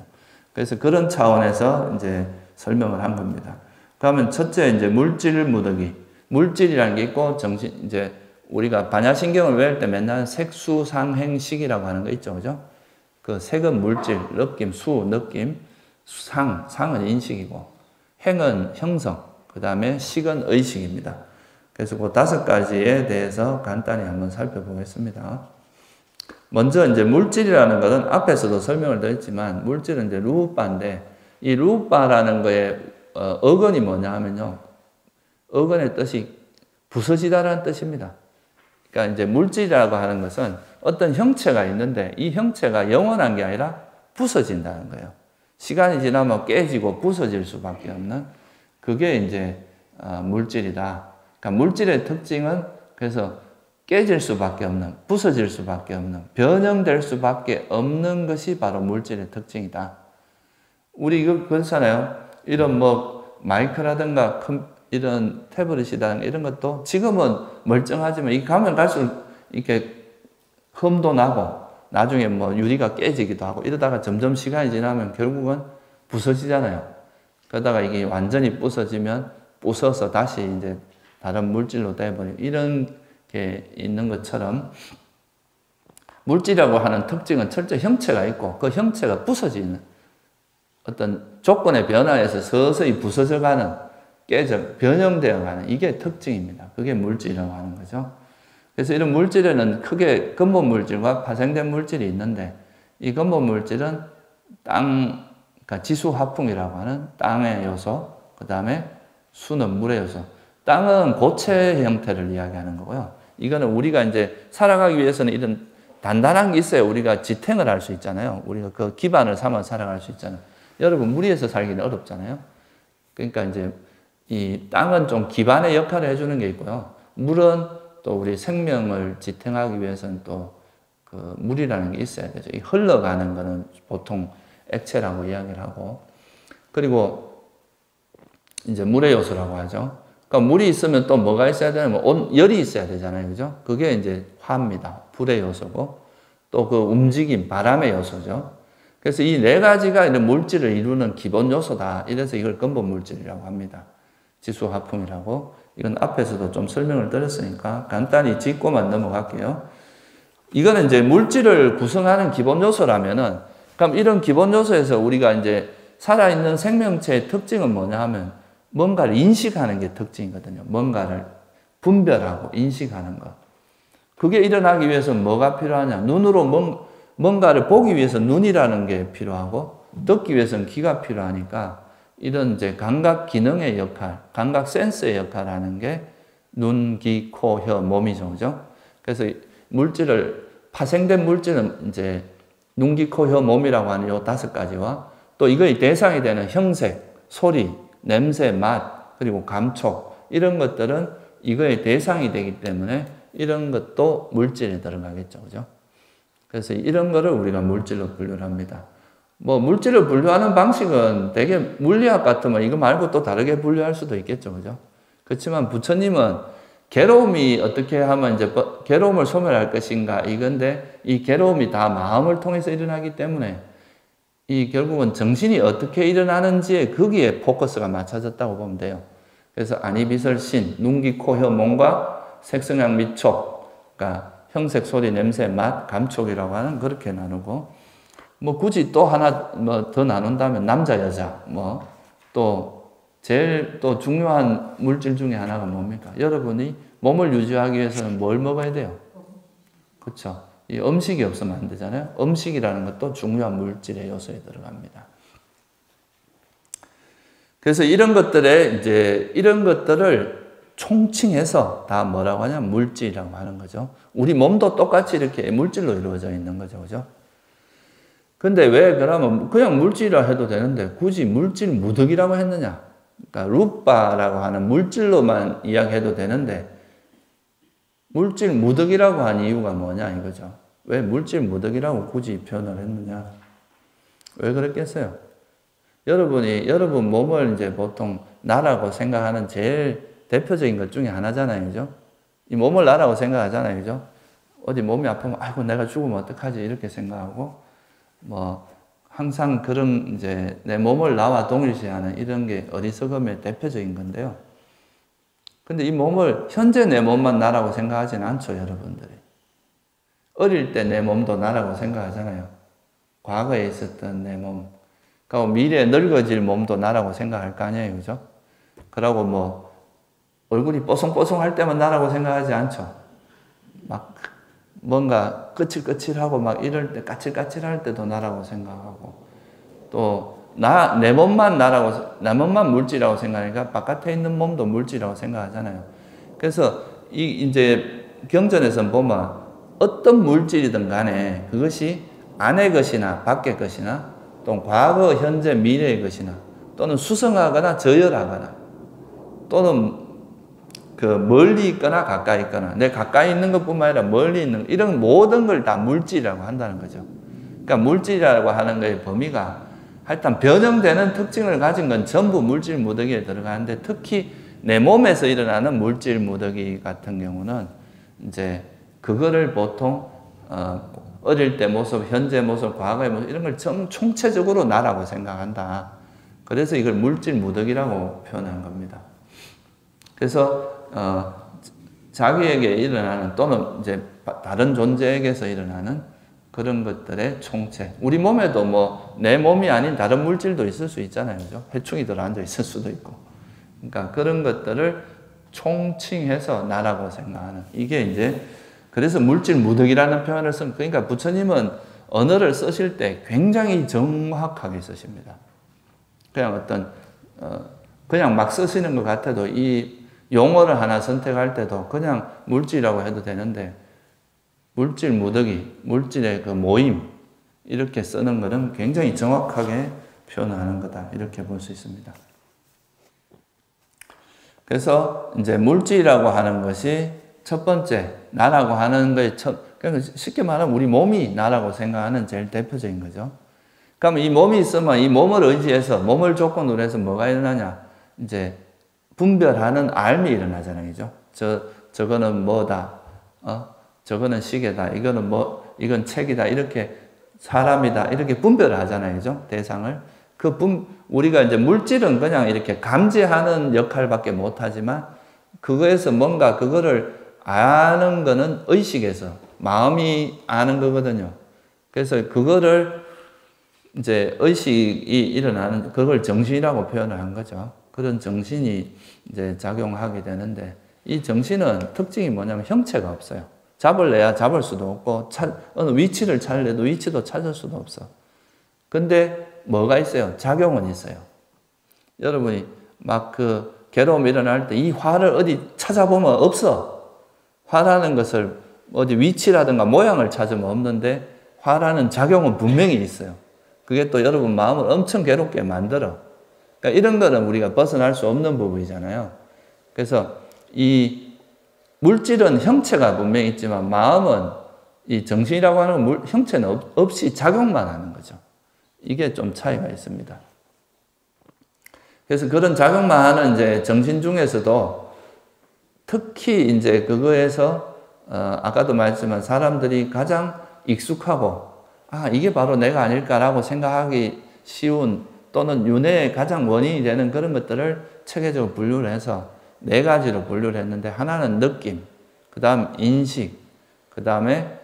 그래서 그런 차원에서 이제 설명을 한 겁니다. 그러면 첫째 이제 물질 무더기. 물질이라는 게 있고 정신, 이제 우리가 반야신경을 외울 때 맨날 색수상행식이라고 하는 거 있죠. 그죠? 그 색은 물질, 느낌, 수, 느낌, 상은 인식이고, 행은 형성, 그 다음에 식은 의식입니다. 그래서 그 5가지에 대해서 간단히 한번 살펴보겠습니다. 먼저 이제 물질이라는 것은 앞에서도 설명을 드렸지만, 물질은 이제 루빠인데, 이 루빠라는 거의 어근이 뭐냐 하면요. 어근의 뜻이 부서지다라는 뜻입니다. 그러니까 이제 물질이라고 하는 것은 어떤 형체가 있는데 이 형체가 영원한 게 아니라 부서진다는 거예요. 시간이 지나면 깨지고 부서질 수밖에 없는 그게 이제 물질이다. 그러니까 물질의 특징은 그래서 깨질 수밖에 없는, 부서질 수밖에 없는, 변형될 수밖에 없는 것이 바로 물질의 특징이다. 우리 이거 그렇잖아요. 이런 뭐 마이크라든가 이런 태블릿이라든가 이런 것도 지금은 멀쩡하지만 이 가면 갈수록 이렇게 흠도 나고 나중에 뭐 유리가 깨지기도 하고 이러다가 점점 시간이 지나면 결국은 부서지잖아요. 그러다가 이게 완전히 부서지면 부서서 다시 이제 다른 물질로 돼버리고 이런 게 있는 것처럼 물질이라고 하는 특징은 철저히 형체가 있고 그 형체가 부서지는 어떤 조건의 변화에서 서서히 부서져가는 변형되어가는 이게 특징입니다. 그게 물질이라고 하는 거죠. 그래서 이런 물질에는 크게 근본 물질과 파생된 물질이 있는데 이 근본 물질은 그러니까 지수화풍이라고 하는 땅의 요소, 그 다음에 수는 물의 요소. 땅은 고체 형태를 이야기하는 거고요. 이거는 우리가 이제 살아가기 위해서는 이런 단단한 게 있어야 우리가 지탱을 할 수 있잖아요. 우리가 그 기반을 삼아 살아갈 수 있잖아요. 여러분, 물 위에서 살기는 어렵잖아요. 그러니까 이제 이 땅은 좀 기반의 역할을 해주는 게 있고요. 물은 또 우리 생명을 지탱하기 위해서는 또 그 물이라는 게 있어야 되죠. 이 흘러가는 거는 보통 액체라고 이야기를 하고, 그리고 이제 물의 요소라고 하죠. 그러니까 물이 있으면 또 뭐가 있어야 되냐면 열이 있어야 되잖아요. 그죠? 그게 이제 화입니다. 불의 요소고, 또 그 움직임, 바람의 요소죠. 그래서 이 네 가지가 이런 물질을 이루는 기본 요소다. 이래서 이걸 근본 물질이라고 합니다. 지수화풍이라고. 이건 앞에서도 좀 설명을 드렸으니까 간단히 짚고만 넘어갈게요. 이거는 이제 물질을 구성하는 기본 요소라면은, 그럼 이런 기본 요소에서 우리가 이제 살아있는 생명체의 특징은 뭐냐 하면 뭔가를 인식하는 게 특징이거든요. 뭔가를 분별하고 인식하는 것. 그게 일어나기 위해서는 뭐가 필요하냐? 눈으로 뭔가를 보기 위해서 눈이라는 게 필요하고, 듣기 위해서는 귀가 필요하니까, 이런 이제 감각 기능의 역할, 감각 센서의 역할을 하는 게 눈, 귀, 코, 혀, 몸이죠. 그죠? 그래서 파생된 물질은 이제 눈, 귀, 코, 혀, 몸이라고 하는 요 5가지와 또 이거의 대상이 되는 형색, 소리, 냄새, 맛, 그리고 감촉, 이런 것들은 이거의 대상이 되기 때문에 이런 것도 물질에 들어가겠죠. 그죠? 그래서 이런 거를 우리가 물질로 분류를 합니다. 뭐, 물질을 분류하는 방식은 되게 물리학 같으면 이거 말고 또 다르게 분류할 수도 있겠죠. 그죠? 그렇지만 부처님은 괴로움이 어떻게 하면 이제 괴로움을 소멸할 것인가 이건데, 이 괴로움이 다 마음을 통해서 일어나기 때문에 이 결국은 정신이 어떻게 일어나는지에 거기에 포커스가 맞춰졌다고 보면 돼요. 그래서 안이비설신, 눈, 귀, 코, 혀, 몸과 색성향, 미촉, 그러니까 형색, 소리, 냄새, 맛, 감촉이라고 하는 그렇게 나누고, 뭐 굳이 또 하나 뭐 더 나눈다면 남자, 여자, 뭐 또 제일 또 중요한 물질 중에 하나가 뭡니까? 여러분이 몸을 유지하기 위해서는 뭘 먹어야 돼요? 그렇죠. 이 음식이 없으면 안 되잖아요. 음식이라는 것도 중요한 물질의 요소에 들어갑니다. 그래서 이런 것들을 총칭해서 다 뭐라고 하냐면 물질이라고 하는 거죠. 우리 몸도 똑같이 이렇게 물질로 이루어져 있는 거죠. 그죠? 근데 왜 그러면 그냥 물질이라 해도 되는데 굳이 물질 무득이라고 했느냐? 그러니까 루빠라고 하는 물질로만 이야기해도 되는데 물질 무득이라고 한 이유가 뭐냐 이거죠. 왜 물질 무득이라고 굳이 표현을 했느냐? 왜 그랬겠어요? 여러분 몸을 이제 보통 나라고 생각하는 제일 대표적인 것 중에 하나잖아요. 그죠? 이 몸을 나라고 생각하잖아요. 그죠? 어디 몸이 아프면 아이고 내가 죽으면 어떡하지 이렇게 생각하고, 뭐 항상 그런 이제 내 몸을 나와 동일시하는 이런 게 어리석음의 대표적인 건데요. 근데 이 몸을 현재 내 몸만 나라고 생각하지는 않죠, 여러분들이. 어릴 때 내 몸도 나라고 생각하잖아요. 과거에 있었던 내 몸. 그리고 미래에 늙어질 몸도 나라고 생각할 거 아니에요, 그죠? 그러고 뭐 얼굴이 뽀송뽀송할 때만 나라고 생각하지 않죠. 막 뭔가 거칠거칠하고 막 이럴 때 까칠까칠할 때도 나라고 생각하고, 또 내 몸만 내 몸만 물질이라고 생각하니까 바깥에 있는 몸도 물질이라고 생각하잖아요. 그래서 이제 경전에서 보면 어떤 물질이든 간에 그것이 안의 것이나 밖의 것이나 또 과거, 현재, 미래의 것이나 또는 수성하거나 저열하거나 또는 그 멀리 있거나 가까이 있거나 내 가까이 있는 것뿐만 아니라 멀리 있는 이런 모든 걸 다 물질이라고 한다는 거죠. 그러니까 물질이라고 하는 것의 범위가 하여튼 변형되는 특징을 가진 건 전부 물질 무더기에 들어가는데, 특히 내 몸에서 일어나는 물질 무더기 같은 경우는 이제 그거를 보통 어릴 때 모습, 현재 모습, 과거의 모습 이런 걸 총체적으로 나라고 생각한다. 그래서 이걸 물질 무더기라고 표현한 겁니다. 그래서 자기에게 일어나는 또는 이제 다른 존재에게서 일어나는 그런 것들의 총체. 우리 몸에도 뭐 내 몸이 아닌 다른 물질도 있을 수 있잖아요. 그죠? 해충이 들어앉아 있을 수도 있고. 그러니까 그런 것들을 총칭해서 나라고 생각하는. 이게 이제 그래서 물질 무득이라는 표현을 쓴, 그러니까 부처님은 언어를 쓰실 때 굉장히 정확하게 쓰십니다. 그냥 그냥 막 쓰시는 것 같아도 이 용어를 하나 선택할 때도 그냥 물질이라고 해도 되는데, 물질 무더기, 물질의 그 모임, 이렇게 쓰는 것은 굉장히 정확하게 표현하는 거다. 이렇게 볼 수 있습니다. 그래서 이제 물질이라고 하는 것이 첫 번째, 나라고 하는 거에 그러니까 쉽게 말하면 우리 몸이 나라고 생각하는 제일 대표적인 거죠. 그러면 이 몸이 있으면 이 몸을 의지해서, 몸을 조건으로 해서 뭐가 일어나냐? 이제 분별하는 알미 일어나잖아요. 그죠? 저거는 뭐다. 저거는 시계다. 이거는 이건 책이다. 이렇게 사람이다. 이렇게 분별을 하잖아요. 그죠? 대상을. 우리가 이제 물질은 그냥 이렇게 감지하는 역할밖에 못 하지만, 그거에서 뭔가 그거를 아는 거는 의식에서, 마음이 아는 거거든요. 그래서 그거를 이제 의식이 일어나는, 그걸 정신이라고 표현을 한 거죠. 그런 정신이 이제 작용하게 되는데, 이 정신은 특징이 뭐냐면 형체가 없어요. 잡을래야 잡을 수도 없고, 어느 위치를 찾으려도 위치도 찾을 수도 없어. 근데 뭐가 있어요? 작용은 있어요. 여러분이 막 괴로움이 일어날 때 이 화를 어디 찾아보면 없어. 화라는 것을 어디 위치라든가 모양을 찾으면 없는데, 화라는 작용은 분명히 있어요. 그게 또 여러분 마음을 엄청 괴롭게 만들어. 그러니까 이런 거는 우리가 벗어날 수 없는 부분이잖아요. 그래서 이 물질은 형체가 분명히 있지만, 마음은 이 정신이라고 하는 형체는 없이 작용만 하는 거죠. 이게 좀 차이가 있습니다. 그래서 그런 작용만 하는 이제 정신 중에서도 특히 이제 그거에서 아까도 말했지만 사람들이 가장 익숙하고, 이게 바로 내가 아닐까라고 생각하기 쉬운, 또는 윤회의 가장 원인이 되는 그런 것들을 체계적으로 분류를 해서 네 가지로 분류를 했는데, 하나는 느낌, 그 다음 인식, 그 다음에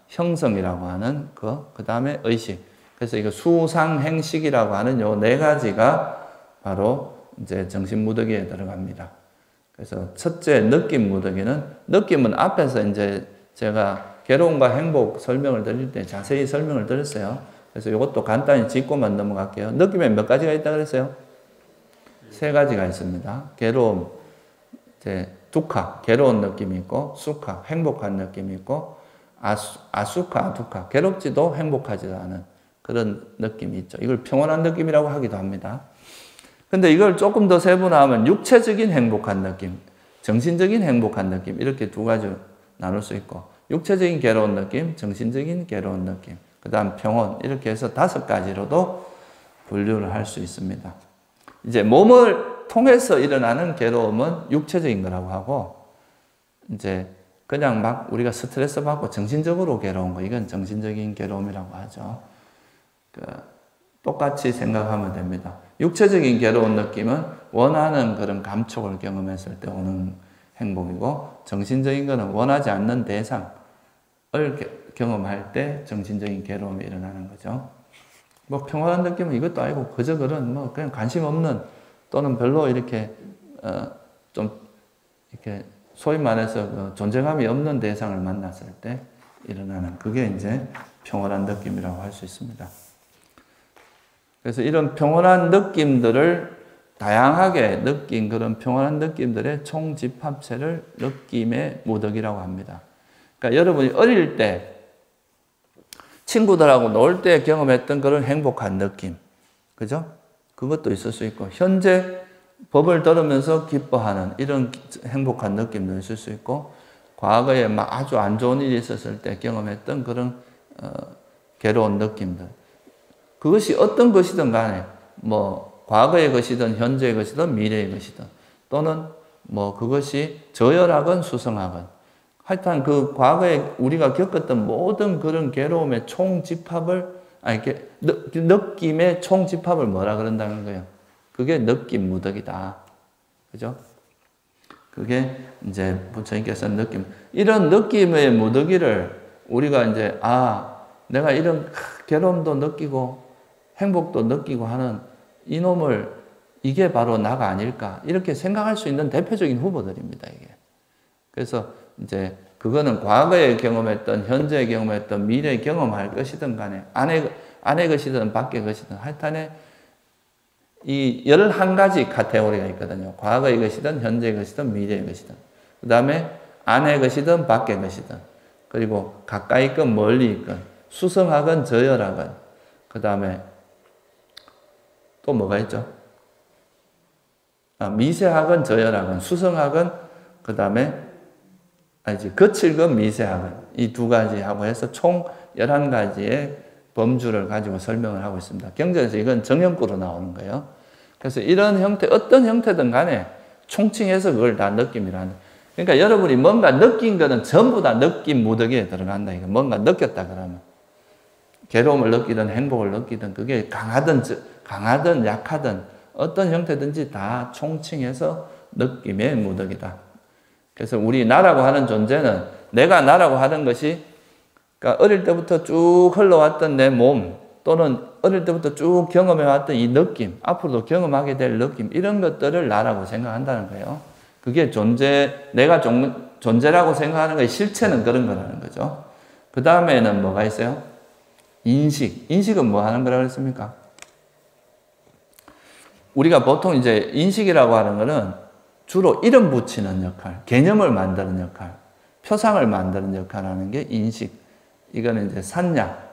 형성이라고 하는 그 다음에 의식. 그래서 이거 수상행식이라고 하는 요 네 가지가 바로 이제 정신무더기에 들어갑니다. 그래서 첫째 느낌 무더기는, 느낌은 앞에서 이제 제가 괴로움과 행복 설명을 드릴 때 자세히 설명을 드렸어요. 그래서 이것도 간단히 짚고만 넘어갈게요. 느낌에 몇 가지가 있다고 그랬어요? 세 가지가 있습니다. 괴로움, 이제 두카, 괴로운 느낌이 있고, 수카, 행복한 느낌이 있고, 아수카, 아두카, 괴롭지도 행복하지도 않은 그런 느낌이 있죠. 이걸 평온한 느낌이라고 하기도 합니다. 근데 이걸 조금 더 세분화하면 육체적인 행복한 느낌, 정신적인 행복한 느낌, 이렇게 두 가지로 나눌 수 있고, 육체적인 괴로운 느낌, 정신적인 괴로운 느낌, 그 다음 평온, 이렇게 해서 5가지로도 분류를 할 수 있습니다. 이제 몸을 통해서 일어나는 괴로움은 육체적인 거라고 하고, 이제 그냥 막 우리가 스트레스 받고 정신적으로 괴로운 거, 이건 정신적인 괴로움이라고 하죠. 똑같이 생각하면 됩니다. 육체적인 괴로운 느낌은 원하는 그런 감촉을 경험했을 때 오는 행복이고, 정신적인 것은 원하지 않는 대상을 경험할 때 정신적인 괴로움이 일어나는 거죠. 뭐 평온한 느낌은 이것도 아니고 그저 그런 그냥 관심 없는, 또는 별로 이렇게 좀 이렇게 소위 말해서 존재감이 없는 대상을 만났을 때 일어나는, 그게 이제 평온한 느낌이라고 할 수 있습니다. 그래서 이런 평온한 느낌들을 다양하게 느낀 그런 평온한 느낌들의 총집합체를 느낌의 무더기라고 합니다. 그러니까 여러분이 어릴 때 친구들하고 놀 때 경험했던 그런 행복한 느낌, 그죠? 그것도 있을 수 있고, 현재 법을 들으면서 기뻐하는 이런 행복한 느낌도 있을 수 있고, 과거에 막 아주 안 좋은 일이 있었을 때 경험했던 그런 괴로운 느낌들, 그것이 어떤 것이든 간에 과거의 것이든 현재의 것이든 미래의 것이든, 또는 그것이 저열하건 수성하건, 하여튼 그 과거에 우리가 겪었던 모든 그런 괴로움의 총집합을, 느낌의 총집합을 뭐라 그런다는 거예요? 그게 느낌 무더기다. 그죠? 그게 이제 부처님께서 느낌, 이런 느낌의 무더기를 우리가 이제, 내가 이런 괴로움도 느끼고 행복도 느끼고 하는 이놈을, 이게 바로 나가 아닐까, 이렇게 생각할 수 있는 대표적인 후보들입니다, 이게. 그래서 이제 그거는 과거에 경험했던, 현재에 경험했던, 미래에 경험할 것이든 간에, 안의 것이든 밖의 것이든, 하여튼에 이 11가지 카테고리가 있거든요. 과거의 것이든, 현재의 것이든, 미래의 것이든. 그 다음에 안의 것이든, 밖의 것이든. 그리고 가까이 있건, 멀리 있건, 수성하건, 저열하건. 그 다음에 또 뭐가 있죠? 미세하건, 저열하건, 수성하건, 그 다음에 거칠건 미세하건 이 두 가지하고 해서 총 11가지의 범주를 가지고 설명을 하고 있습니다. 경전에서 이건 정형구로 나오는 거예요. 그래서 이런 형태, 어떤 형태든 간에 총칭해서 그걸 다 느낌이라는. 그러니까 여러분이 뭔가 느낀 거는 전부 다 느낌 무더기에 들어간다. 이거 뭔가 느꼈다 그러면. 괴로움을 느끼든 행복을 느끼든 그게 강하든 약하든 어떤 형태든지 다 총칭해서 느낌의 무더기다. 그래서 우리 나라고 하는 존재는 내가 나라고 하는 것이 그러니까 어릴 때부터 쭉 흘러왔던 내 몸 또는 어릴 때부터 쭉 경험해왔던 이 느낌, 앞으로도 경험하게 될 느낌 이런 것들을 나라고 생각한다는 거예요. 그게 내가 존재라고 생각하는 거의 실체는 그런 거라는 거죠. 그 다음에는 뭐가 있어요? 인식. 인식은 뭐 하는 거라고 했습니까? 우리가 보통 이제 인식이라고 하는 거는 주로 이름 붙이는 역할, 개념을 만드는 역할, 표상을 만드는 역할을 하는 게 인식. 이거는 이제 산야,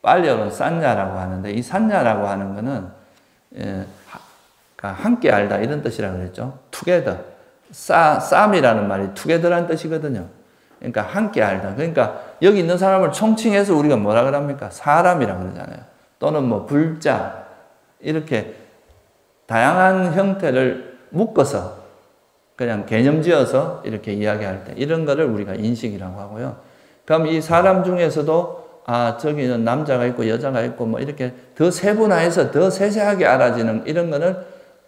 빨리어는 산야라고 하는데 이 산야라고 하는 거는 함께 알다 이런 뜻이라고 그랬죠. together. 쌈이라는 말이 together라는 뜻이거든요. 그러니까 함께 알다. 그러니까 여기 있는 사람을 총칭해서 우리가 뭐라 그럽니까? 사람이라고 그러잖아요. 또는 뭐 불자 이렇게 다양한 형태를 묶어서 그냥 개념 지어서 이렇게 이야기할 때 이런 거를 우리가 인식이라고 하고요. 그럼 이 사람 중에서도 저기는 남자가 있고 여자가 있고 뭐 이렇게 더 세분화해서 더 세세하게 알아지는 이런 거는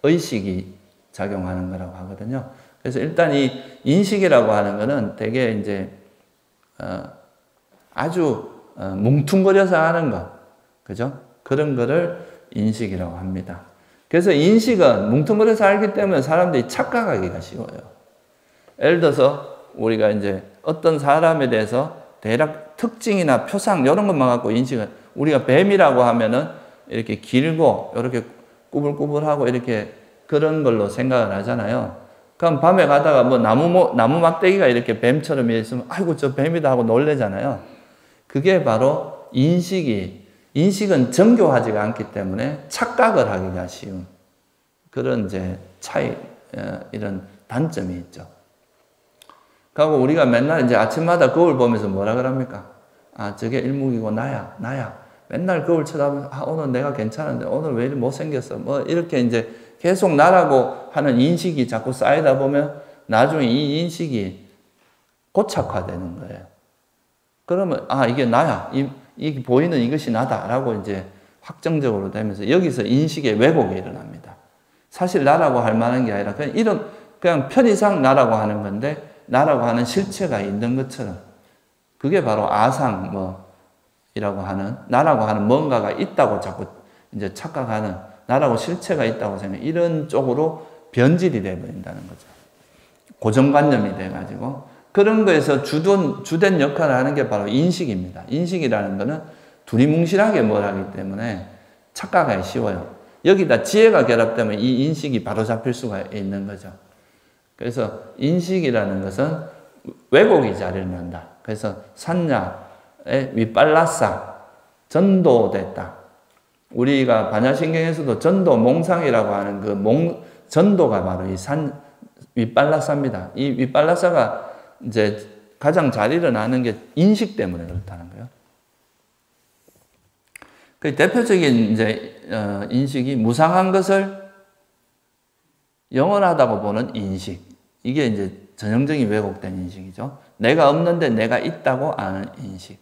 의식이 작용하는 거라고 하거든요. 그래서 일단 이 인식이라고 하는 거는 되게 이제 아주 뭉퉁거려서 하는 것, 그죠? 그런 거를 인식이라고 합니다. 그래서 인식은 뭉퉁거려서 알기 때문에 사람들이 착각하기가 쉬워요. 예를 들어서 우리가 이제 어떤 사람에 대해서 대략 특징이나 표상 이런 것만 갖고 인식을 우리가 뱀이라고 하면은 이렇게 길고 이렇게 꾸불꾸불하고 이렇게 그런 걸로 생각을 하잖아요. 그럼 밤에 가다가 뭐 나무 막대기가 이렇게 뱀처럼 있으면 아이고 저 뱀이다 하고 놀래잖아요. 그게 바로 인식은 정교하지가 않기 때문에 착각을 하기가 쉬운 그런 이제 차이, 이런 단점이 있죠. 그리고 우리가 맨날 이제 아침마다 거울 보면서 뭐라 그럽니까? 저게 일묵이고 나야. 맨날 거울 쳐다보면 오늘 내가 괜찮은데 오늘 왜 이리 못생겼어? 뭐 이렇게 이제 계속 나라고 하는 인식이 자꾸 쌓이다 보면 나중에 이 인식이 고착화되는 거예요. 그러면 이게 나야. 이 보이는 이것이 나다라고 이제 확정적으로 되면서 여기서 인식의 왜곡이 일어납니다. 사실 나라고 할 만한 게 아니라 그냥 편의상 나라고 하는 건데 나라고 하는 실체가 있는 것처럼 그게 바로 아상이라고 하는 나라고 하는 뭔가가 있다고 자꾸 이제 착각하는 나라고 실체가 있다고 생각해 이런 쪽으로 변질이 되어버린다는 거죠. 고정관념이 돼가지고 그런 거에서 주된 역할을 하는 게 바로 인식입니다. 인식이라는 거는 두리뭉실하게 뭘 하기 때문에 착각하기 쉬워요. 여기다 지혜가 결합되면 이 인식이 바로 잡힐 수가 있는 거죠. 그래서 인식이라는 것은 왜곡이 잘 일어난다. 그래서 산야의 윗발라싸, 전도됐다. 우리가 반야신경에서도 전도 몽상이라고 하는 그 전도가 바로 이 윗발라싸입니다. 이 윗발라싸가 이제 가장 잘 일어나는 게 인식 때문에 그렇다는 거예요. 그 대표적인 이제 인식이 무상한 것을 영원하다고 보는 인식. 이게 이제 전형적인 왜곡된 인식이죠. 내가 없는데 내가 있다고 아는 인식.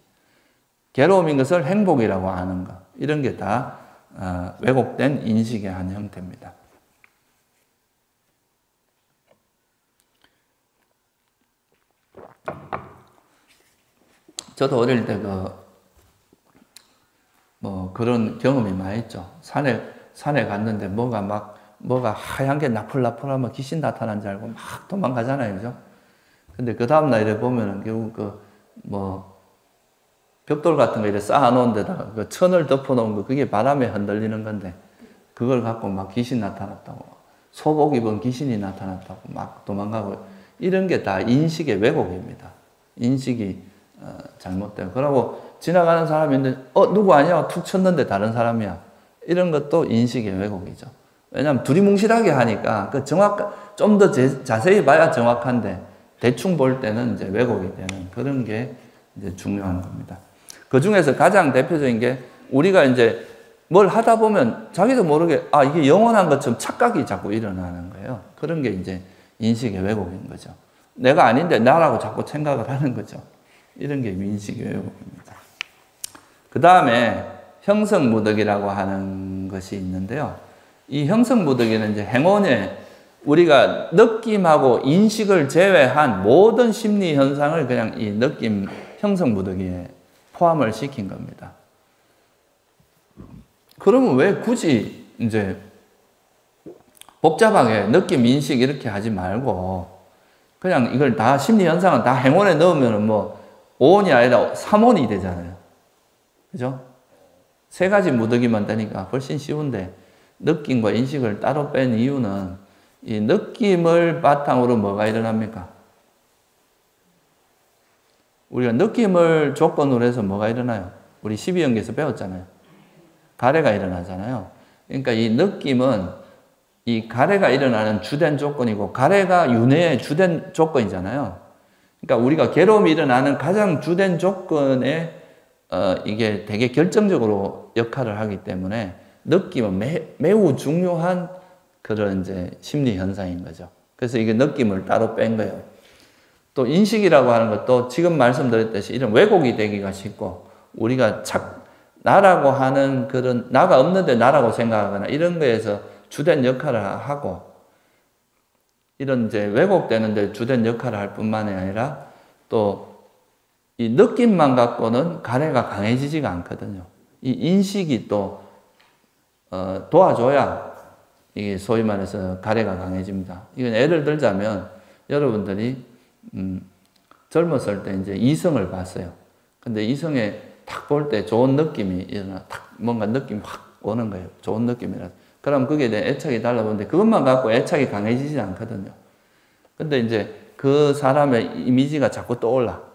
괴로움인 것을 행복이라고 아는 것. 이런 게 다 왜곡된 인식의 한 형태입니다. 저도 어릴 때 그런 경험이 많이 있죠. 산에 갔는데 뭐가 하얀 게 나풀나풀하면 귀신 나타난 줄 알고 막 도망가잖아요. 그죠? 근데 그 다음날 이래 보면은 결국 벽돌 같은 거 이렇게 쌓아놓은 데다가 그 천을 덮어놓은 거 그게 바람에 흔들리는 건데 그걸 갖고 막 귀신 나타났다고 소복 입은 귀신이 나타났다고 막 도망가고 이런 게 다 인식의 왜곡입니다. 인식이 잘못되고 그러고 지나가는 사람이 있는데 누구 아니야? 툭 쳤는데 다른 사람이야. 이런 것도 인식의 왜곡이죠. 왜냐하면 두리뭉실하게 하니까 좀 더 자세히 봐야 정확한데 대충 볼 때는 이제 왜곡이 되는 그런 게 이제 중요한 겁니다. 그 중에서 가장 대표적인 게 우리가 이제 뭘 하다 보면 자기도 모르게 이게 영원한 것처럼 착각이 자꾸 일어나는 거예요. 그런 게 이제 인식의 왜곡인 거죠. 내가 아닌데 나라고 자꾸 생각을 하는 거죠. 이런 게 인식의 왜곡입니다. 그 다음에 형성무덕이라고 하는 것이 있는데요. 이 형성무덕에는 이제 행원에 우리가 느낌하고 인식을 제외한 모든 심리 현상을 그냥 이 느낌 형성무덕에 포함을 시킨 겁니다. 그러면 왜 굳이 이제 복잡하게 느낌, 인식 이렇게 하지 말고 그냥 이걸 다 심리 현상은 다 행원에 넣으면 뭐 5원이 아니라 3원이 되잖아요. 그죠? 세 가지 무더기만 되니까 훨씬 쉬운데 느낌과 인식을 따로 뺀 이유는 이 느낌을 바탕으로 뭐가 일어납니까? 우리가 느낌을 조건으로 해서 뭐가 일어나요? 우리 12연기에서 배웠잖아요. 가래가 일어나잖아요. 그러니까 이 느낌은 이 가래가 일어나는 주된 조건이고 가래가 윤회의 주된 조건이잖아요. 그러니까 우리가 괴로움이 일어나는 가장 주된 조건에 이게 되게 결정적으로 역할을 하기 때문에 느낌은 매우 중요한 그런 이제 심리 현상인 거죠. 그래서 이게 느낌을 따로 뺀 거예요. 또 인식이라고 하는 것도 지금 말씀드렸듯이 이런 왜곡이 되기가 쉽고 우리가 나라고 하는 그런 나가 없는데 나라고 생각하거나 이런 거에서 주된 역할을 하고 이런 이제 왜곡되는데 주된 역할을 할 뿐만이 아니라 또 이 느낌만 갖고는 가래가 강해지지가 않거든요. 이 인식이 또 도와줘야 이게 소위 말해서 가래가 강해집니다. 이건 예를 들자면 여러분들이 젊었을 때 이제 이성을 봤어요. 근데 이성에 딱 볼 때 좋은 느낌이 일어나, 딱 뭔가 느낌이 확 오는 거예요. 좋은 느낌이라서. 그럼 그게 대한 애착이 달라붙는데 그것만 갖고 애착이 강해지지 않거든요. 근데 이제 그 사람의 이미지가 자꾸 떠올라.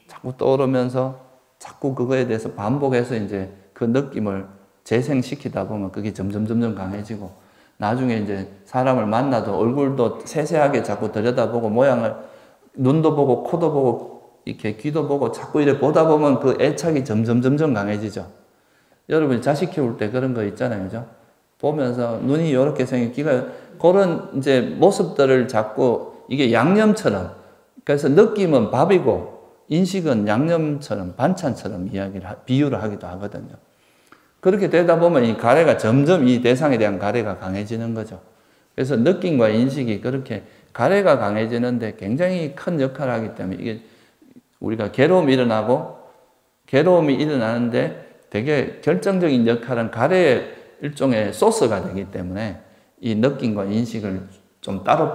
자꾸 떠오르면서 자꾸 그거에 대해서 반복해서 이제 그 느낌을 재생시키다 보면 그게 점점 강해지고 나중에 이제 사람을 만나도 얼굴도 세세하게 자꾸 들여다보고 모양을 눈도 보고 코도 보고 이렇게 귀도 보고 자꾸 이렇게 보다 보면 그 애착이 점점 강해지죠. 여러분이 자식 키울 때 그런 거 있잖아요. 그죠? 보면서 눈이 이렇게 생긴 귀가 그런 이제 모습들을 자꾸 이게 양념처럼 그래서 느낌은 밥이고 인식은 양념처럼 반찬처럼 비유를 하기도 하거든요. 그렇게 되다 보면 이 가래가 점점 이 대상에 대한 가래가 강해지는 거죠. 그래서 느낌과 인식이 그렇게 가래가 강해지는데 굉장히 큰 역할을 하기 때문에 이게 우리가 괴로움이 일어나는데 되게 결정적인 역할은 가래의 일종의 소스가 되기 때문에 이 느낌과 인식을 좀 따로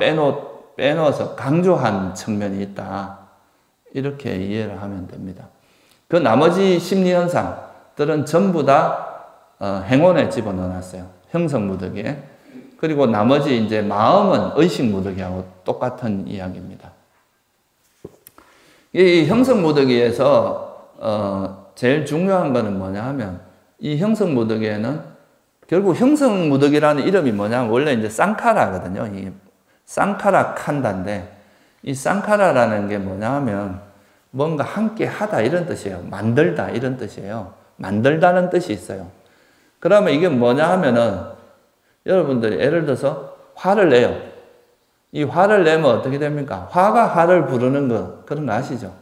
빼놓아서 강조한 측면이 있다. 이렇게 이해를 하면 됩니다. 그 나머지 심리현상들은 전부 다 행원에 집어넣어놨어요. 형성무덕에. 그리고 나머지 이제 마음은 의식무덕이하고 똑같은 이야기입니다. 이 형성무덕에서 제일 중요한 거는 뭐냐 하면 이 형성무덕에는 결국 형성무덕이라는 이름이 뭐냐면 원래 이제 쌍카라거든요. 이 쌍카라 칸다인데 이 쌍카라라는 게 뭐냐 하면 뭔가 함께 하다 이런 뜻이에요. 만들다 이런 뜻이에요. 만들다는 뜻이 있어요. 그러면 이게 뭐냐 하면은 여러분들이 예를 들어서 화를 내요. 이 화를 내면 어떻게 됩니까? 화가 화를 부르는 거 그런 거 아시죠?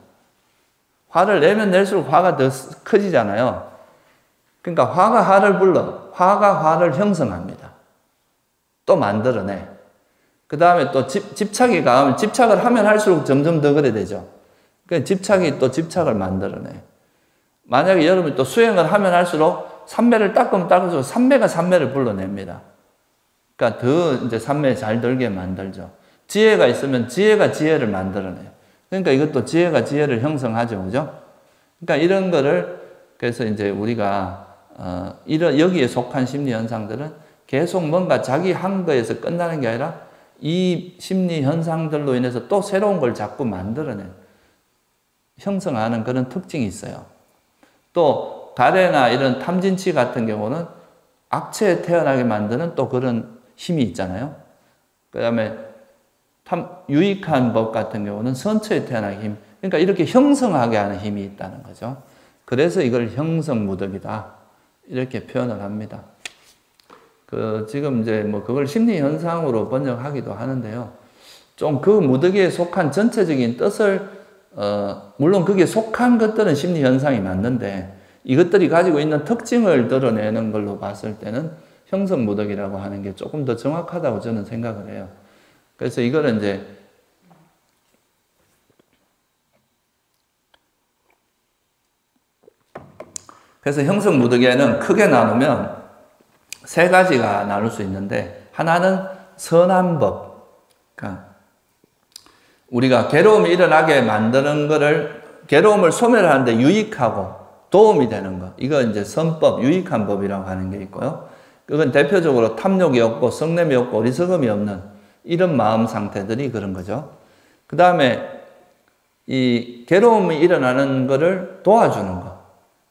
화를 내면 낼수록 화가 더 커지잖아요. 그러니까 화가 화를 불러. 화가 화를 형성합니다. 또 만들어내. 그 다음에 또 집착이 강하면 집착을 하면 할수록 점점 더 그래 되죠. 그러니까 집착이 또 집착을 만들어내. 만약에 여러분이 또 수행을 하면 할수록 삼매를 닦으면 닦을수록 삼매가 삼매를 불러냅니다. 그러니까 더 이제 삼매 잘 들게 만들죠. 지혜가 있으면 지혜가 지혜를 만들어내요. 그러니까 이것도 지혜가 지혜를 형성하죠. 그죠? 그러니까 이런 거를 그래서 이제 우리가 여기에 속한 심리 현상들은 계속 뭔가 자기 한 거에서 끝나는 게 아니라 이 심리 현상들로 인해서 또 새로운 걸 자꾸 만들어내는 형성하는 그런 특징이 있어요. 또 가래나 이런 탐진치 같은 경우는 악체에 태어나게 만드는 또 그런 힘이 있잖아요. 그 다음에 유익한 법 같은 경우는 선처에 태어나는 힘, 그러니까 이렇게 형성하게 하는 힘이 있다는 거죠. 그래서 이걸 형성무덕이다 이렇게 표현을 합니다. 지금 이제 뭐 그걸 심리현상으로 번역하기도 하는데요. 좀 그 무덕에 속한 전체적인 뜻을 물론 그게 속한 것들은 심리현상이 맞는데 이것들이 가지고 있는 특징을 드러내는 걸로 봤을 때는 형성무덕이라고 하는 게 조금 더 정확하다고 저는 생각을 해요. 그래서 이거는 이제 그래서 형성무덕에는 크게 나누면 세 가지가 나눌 수 있는데 하나는 선한 법, 그러니까 우리가 괴로움이 일어나게 만드는 거를 괴로움을 소멸하는데 유익하고 도움이 되는 것, 이거 이제 선법, 유익한 법이라고 하는 게 있고요. 그건 대표적으로 탐욕이 없고 성냄이 없고 어리석음이 없는 이런 마음 상태들이 그런 거죠. 그 다음에 이 괴로움이 일어나는 거를 도와주는 것.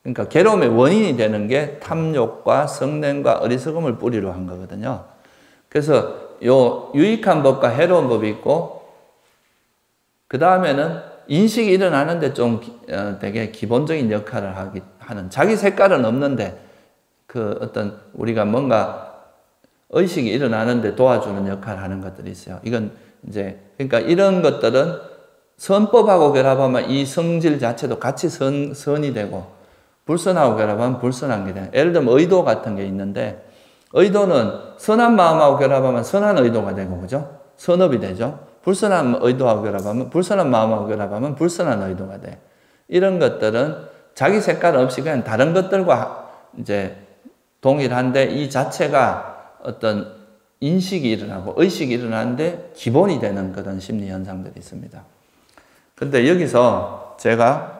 그러니까 괴로움의 원인이 되는 게 탐욕과 성냄과 어리석음을 뿌리로 한 거거든요. 그래서 요 유익한 법과 해로운 법이 있고 그 다음에는 인식이 일어나는데 좀 되게 기본적인 역할을 하는 자기 색깔은 없는데 그 어떤 우리가 뭔가 의식이 일어나는데 도와주는 역할을 하는 것들이 있어요. 이건 이제 그러니까 이런 것들은 선법하고 결합하면 이 성질 자체도 같이 선이 되고 불선하고 결합하면 불선한 게 돼요. 예를 들면 의도 같은 게 있는데 의도는 선한 마음하고 결합하면 선한 의도가 되고 그죠? 선업이 되죠. 불선한 의도하고 결합하면 불선한 마음하고 결합하면 불선한 의도가 돼. 이런 것들은 자기 색깔 없이 그냥 다른 것들과 이제 동일한데 이 자체가 어떤 인식이 일어나고 의식이 일어나는데 기본이 되는 그런 심리 현상들이 있습니다. 근데 여기서 제가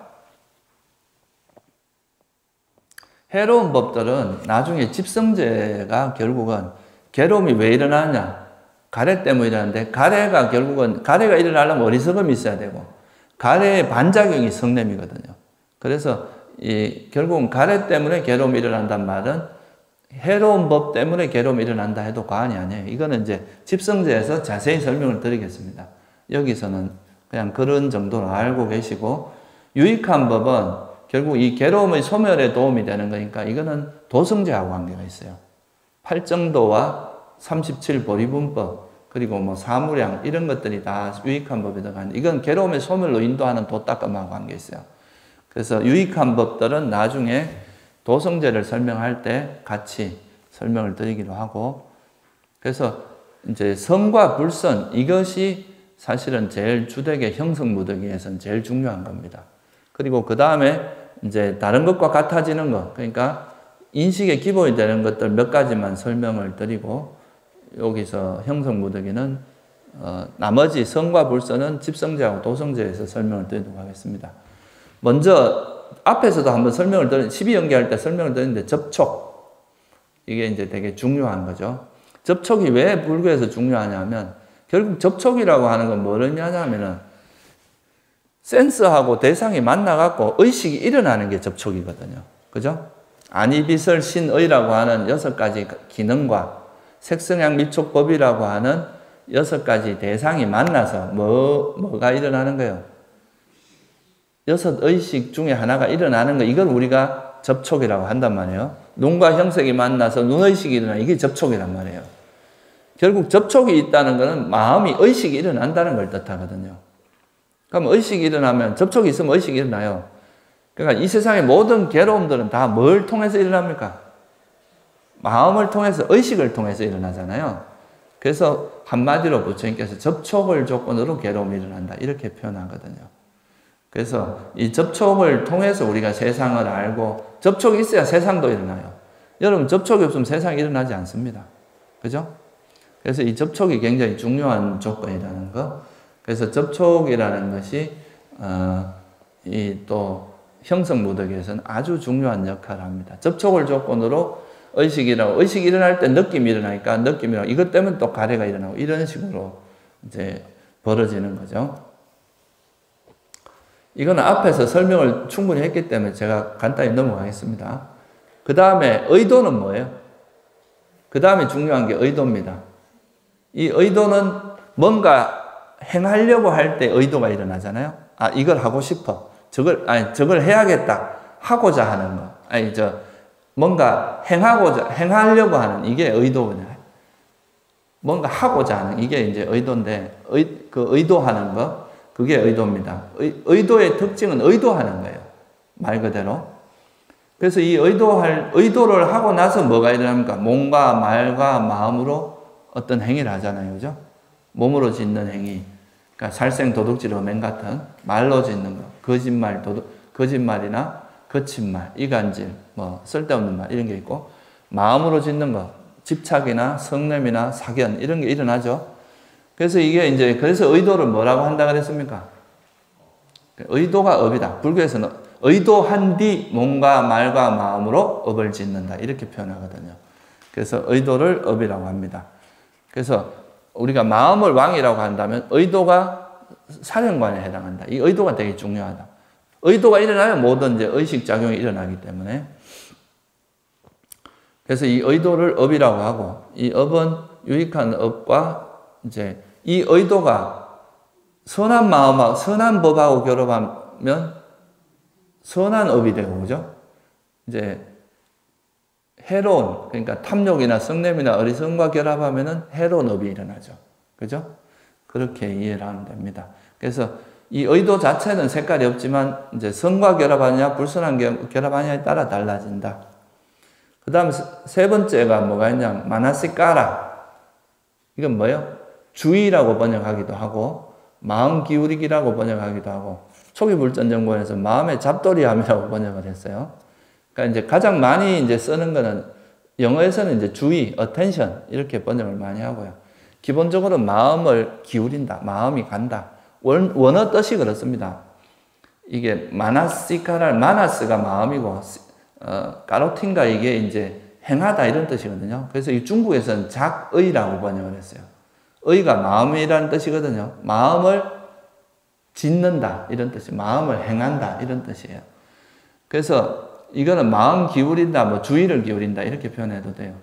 해로운 법들은 나중에 집성제가 결국은 괴로움이 왜 일어나냐? 가래 때문에 일어나는데 가래가 결국은 가래가 일어나려면 어리석음이 있어야 되고 가래의 반작용이 성냄이거든요. 그래서 결국은 가래 때문에 괴로움이 일어난단 말은 해로운 법 때문에 괴로움이 일어난다 해도 과언이 아니에요. 이거는 이제 집성제에서 자세히 설명을 드리겠습니다. 여기서는 그냥 그런 정도로 알고 계시고 유익한 법은 결국 이 괴로움의 소멸에 도움이 되는 거니까 이거는 도성제하고 관계가 있어요. 팔정도와 37보리분법 그리고 뭐 사무량 이런 것들이 다 유익한 법에 들어가는데 이건 괴로움의 소멸로 인도하는 도닦음하고 관계 있어요. 그래서 유익한 법들은 나중에 도성제를 설명할 때 같이 설명을 드리기로 하고 그래서 이제 선과 불선 이것이 사실은 제일 주택의 형성무덕에서는 제일 중요한 겁니다. 그리고 그 다음에 이제 다른 것과 같아지는 것, 그러니까 인식의 기본이 되는 것들 몇 가지만 설명을 드리고 여기서 형성무덕에는 나머지 선과 불선은 집성제하고 도성제에서 설명을 드리도록 하겠습니다. 먼저 앞에서도 한번 설명을 드린 12연계할 때 설명을 드렸는데 접촉 이게 이제 되게 중요한 거죠. 접촉이 왜 불교에서 중요하냐면 결국 접촉이라고 하는 건 뭐냐면은 센스하고 대상이 만나갖고 의식이 일어나는 게 접촉이거든요. 그죠? 안이비설 신의라고 하는 6가지 기능과 색성향 미촉법이라고 하는 6가지 대상이 만나서 뭐가 일어나는 거예요? 6의식 중에 하나가 일어나는 거, 이걸 우리가 접촉이라고 한단 말이에요. 눈과 형색이 만나서 눈의식이 일어나는 이게 접촉이란 말이에요. 결국 접촉이 있다는 것은 마음이 의식이 일어난다는 걸 뜻하거든요. 그럼 의식이 일어나면 접촉이 있으면 의식이 일어나요. 그러니까 이 세상의 모든 괴로움들은 다 뭘 통해서 일어납니까? 마음을 통해서 의식을 통해서 일어나잖아요. 그래서 한마디로 부처님께서 접촉을 조건으로 괴로움이 일어난다 이렇게 표현하거든요. 그래서 이 접촉을 통해서 우리가 세상을 알고 접촉이 있어야 세상도 일어나요. 여러분 접촉이 없으면 세상이 일어나지 않습니다. 그죠? 그래서 이 접촉이 굉장히 중요한 조건이라는 거. 그래서 접촉이라는 것이 이 또 형성무덕에서는 아주 중요한 역할을 합니다. 접촉을 조건으로 의식이 일어날 때 느낌이 일어나니까 이것 때문에 또 가래가 일어나고 이런 식으로 이제 벌어지는 거죠. 이거는 앞에서 설명을 충분히 했기 때문에 제가 간단히 넘어가겠습니다. 그 다음에 의도는 뭐예요? 그 다음에 중요한 게 의도입니다. 이 의도는 뭔가 행하려고 할 때 의도가 일어나잖아요. 아, 이걸 하고 싶어. 저걸 해야겠다. 하고자 하는 거. 뭔가 행하려고 하는 이게 의도거든요. 뭔가 하고자 하는 이게 이제 의도인데, 그 의도하는 거, 그게 의도입니다. 의도의 특징은 의도하는 거예요. 말 그대로. 그래서 이 의도를 하고 나서 뭐가 일어납니까? 몸과 말과 마음으로 어떤 행위를 하잖아요. 그죠? 몸으로 짓는 행위. 그러니까 살생, 도둑질, 음행 같은 말로 짓는 거. 거짓말이나 거친말, 이간질, 쓸데없는 말, 이런 게 있고, 마음으로 짓는 거. 집착이나 성냄이나 사견, 이런 게 일어나죠. 그래서 그래서 의도를 뭐라고 한다 그랬습니까? 의도가 업이다. 불교에서는 의도한 뒤 몸과 말과 마음으로 업을 짓는다. 이렇게 표현하거든요. 그래서 의도를 업이라고 합니다. 그래서 우리가 마음을 왕이라고 한다면 의도가 사령관에 해당한다. 이 의도가 되게 중요하다. 의도가 일어나면 모든 이제 의식작용이 일어나기 때문에. 그래서 이 의도를 업이라고 하고, 이 업은 유익한 업과 이제 이 의도가 선한 마음하고 선한 법하고 결합하면 선한 업이 되고, 그죠? 이제 해로운, 그러니까 탐욕이나 성냄이나 어리석음과 결합하면은 해로운 업이 일어나죠. 그죠? 그렇게 이해를 하면 됩니다. 그래서 이 의도 자체는 색깔이 없지만 이제 선과 결합하느냐 불선한 결합하느냐에 따라 달라진다. 그 다음 세 번째가 뭐가 있냐? 마나시까라. 이건 뭐예요? 주의라고 번역하기도 하고 마음 기울이기라고 번역하기도 하고 초기불전정본에서 마음의 잡돌이함이라고 번역을 했어요. 그러니까 이제 가장 많이 이제 쓰는 거는 영어에서는 이제 주의, attention 이렇게 번역을 많이 하고요. 기본적으로 마음을 기울인다, 마음이 간다. 원어 뜻이 그렇습니다. 이게 마나스가 마음이고 까로틴가 이게 이제 행하다 이런 뜻이거든요. 그래서 이 중국에서는 작의라고 번역을 했어요. 의가 마음이라는 뜻이거든요. 마음을 짓는다 이런 뜻이, 마음을 행한다 이런 뜻이에요. 그래서 이거는 마음 기울인다, 주의를 기울인다 이렇게 표현해도 돼요.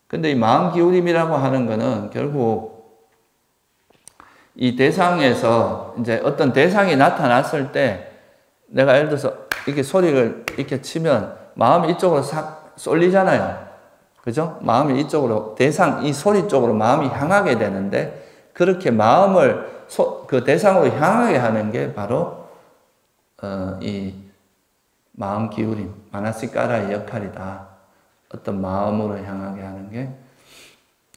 근데 이 마음 기울임이라고 하는 거는 결국 이 대상에서 이제 어떤 대상이 나타났을 때 내가 예를 들어서 이렇게 소리를 이렇게 치면 마음이 이쪽으로 싹 쏠리잖아요. 그죠? 마음이 이쪽으로, 이 소리 쪽으로 마음이 향하게 되는데 그렇게 마음을 그 대상으로 향하게 하는 게 바로 이 마음 기울임, 마나시까라의 역할이다. 어떤 마음으로 향하게 하는 게.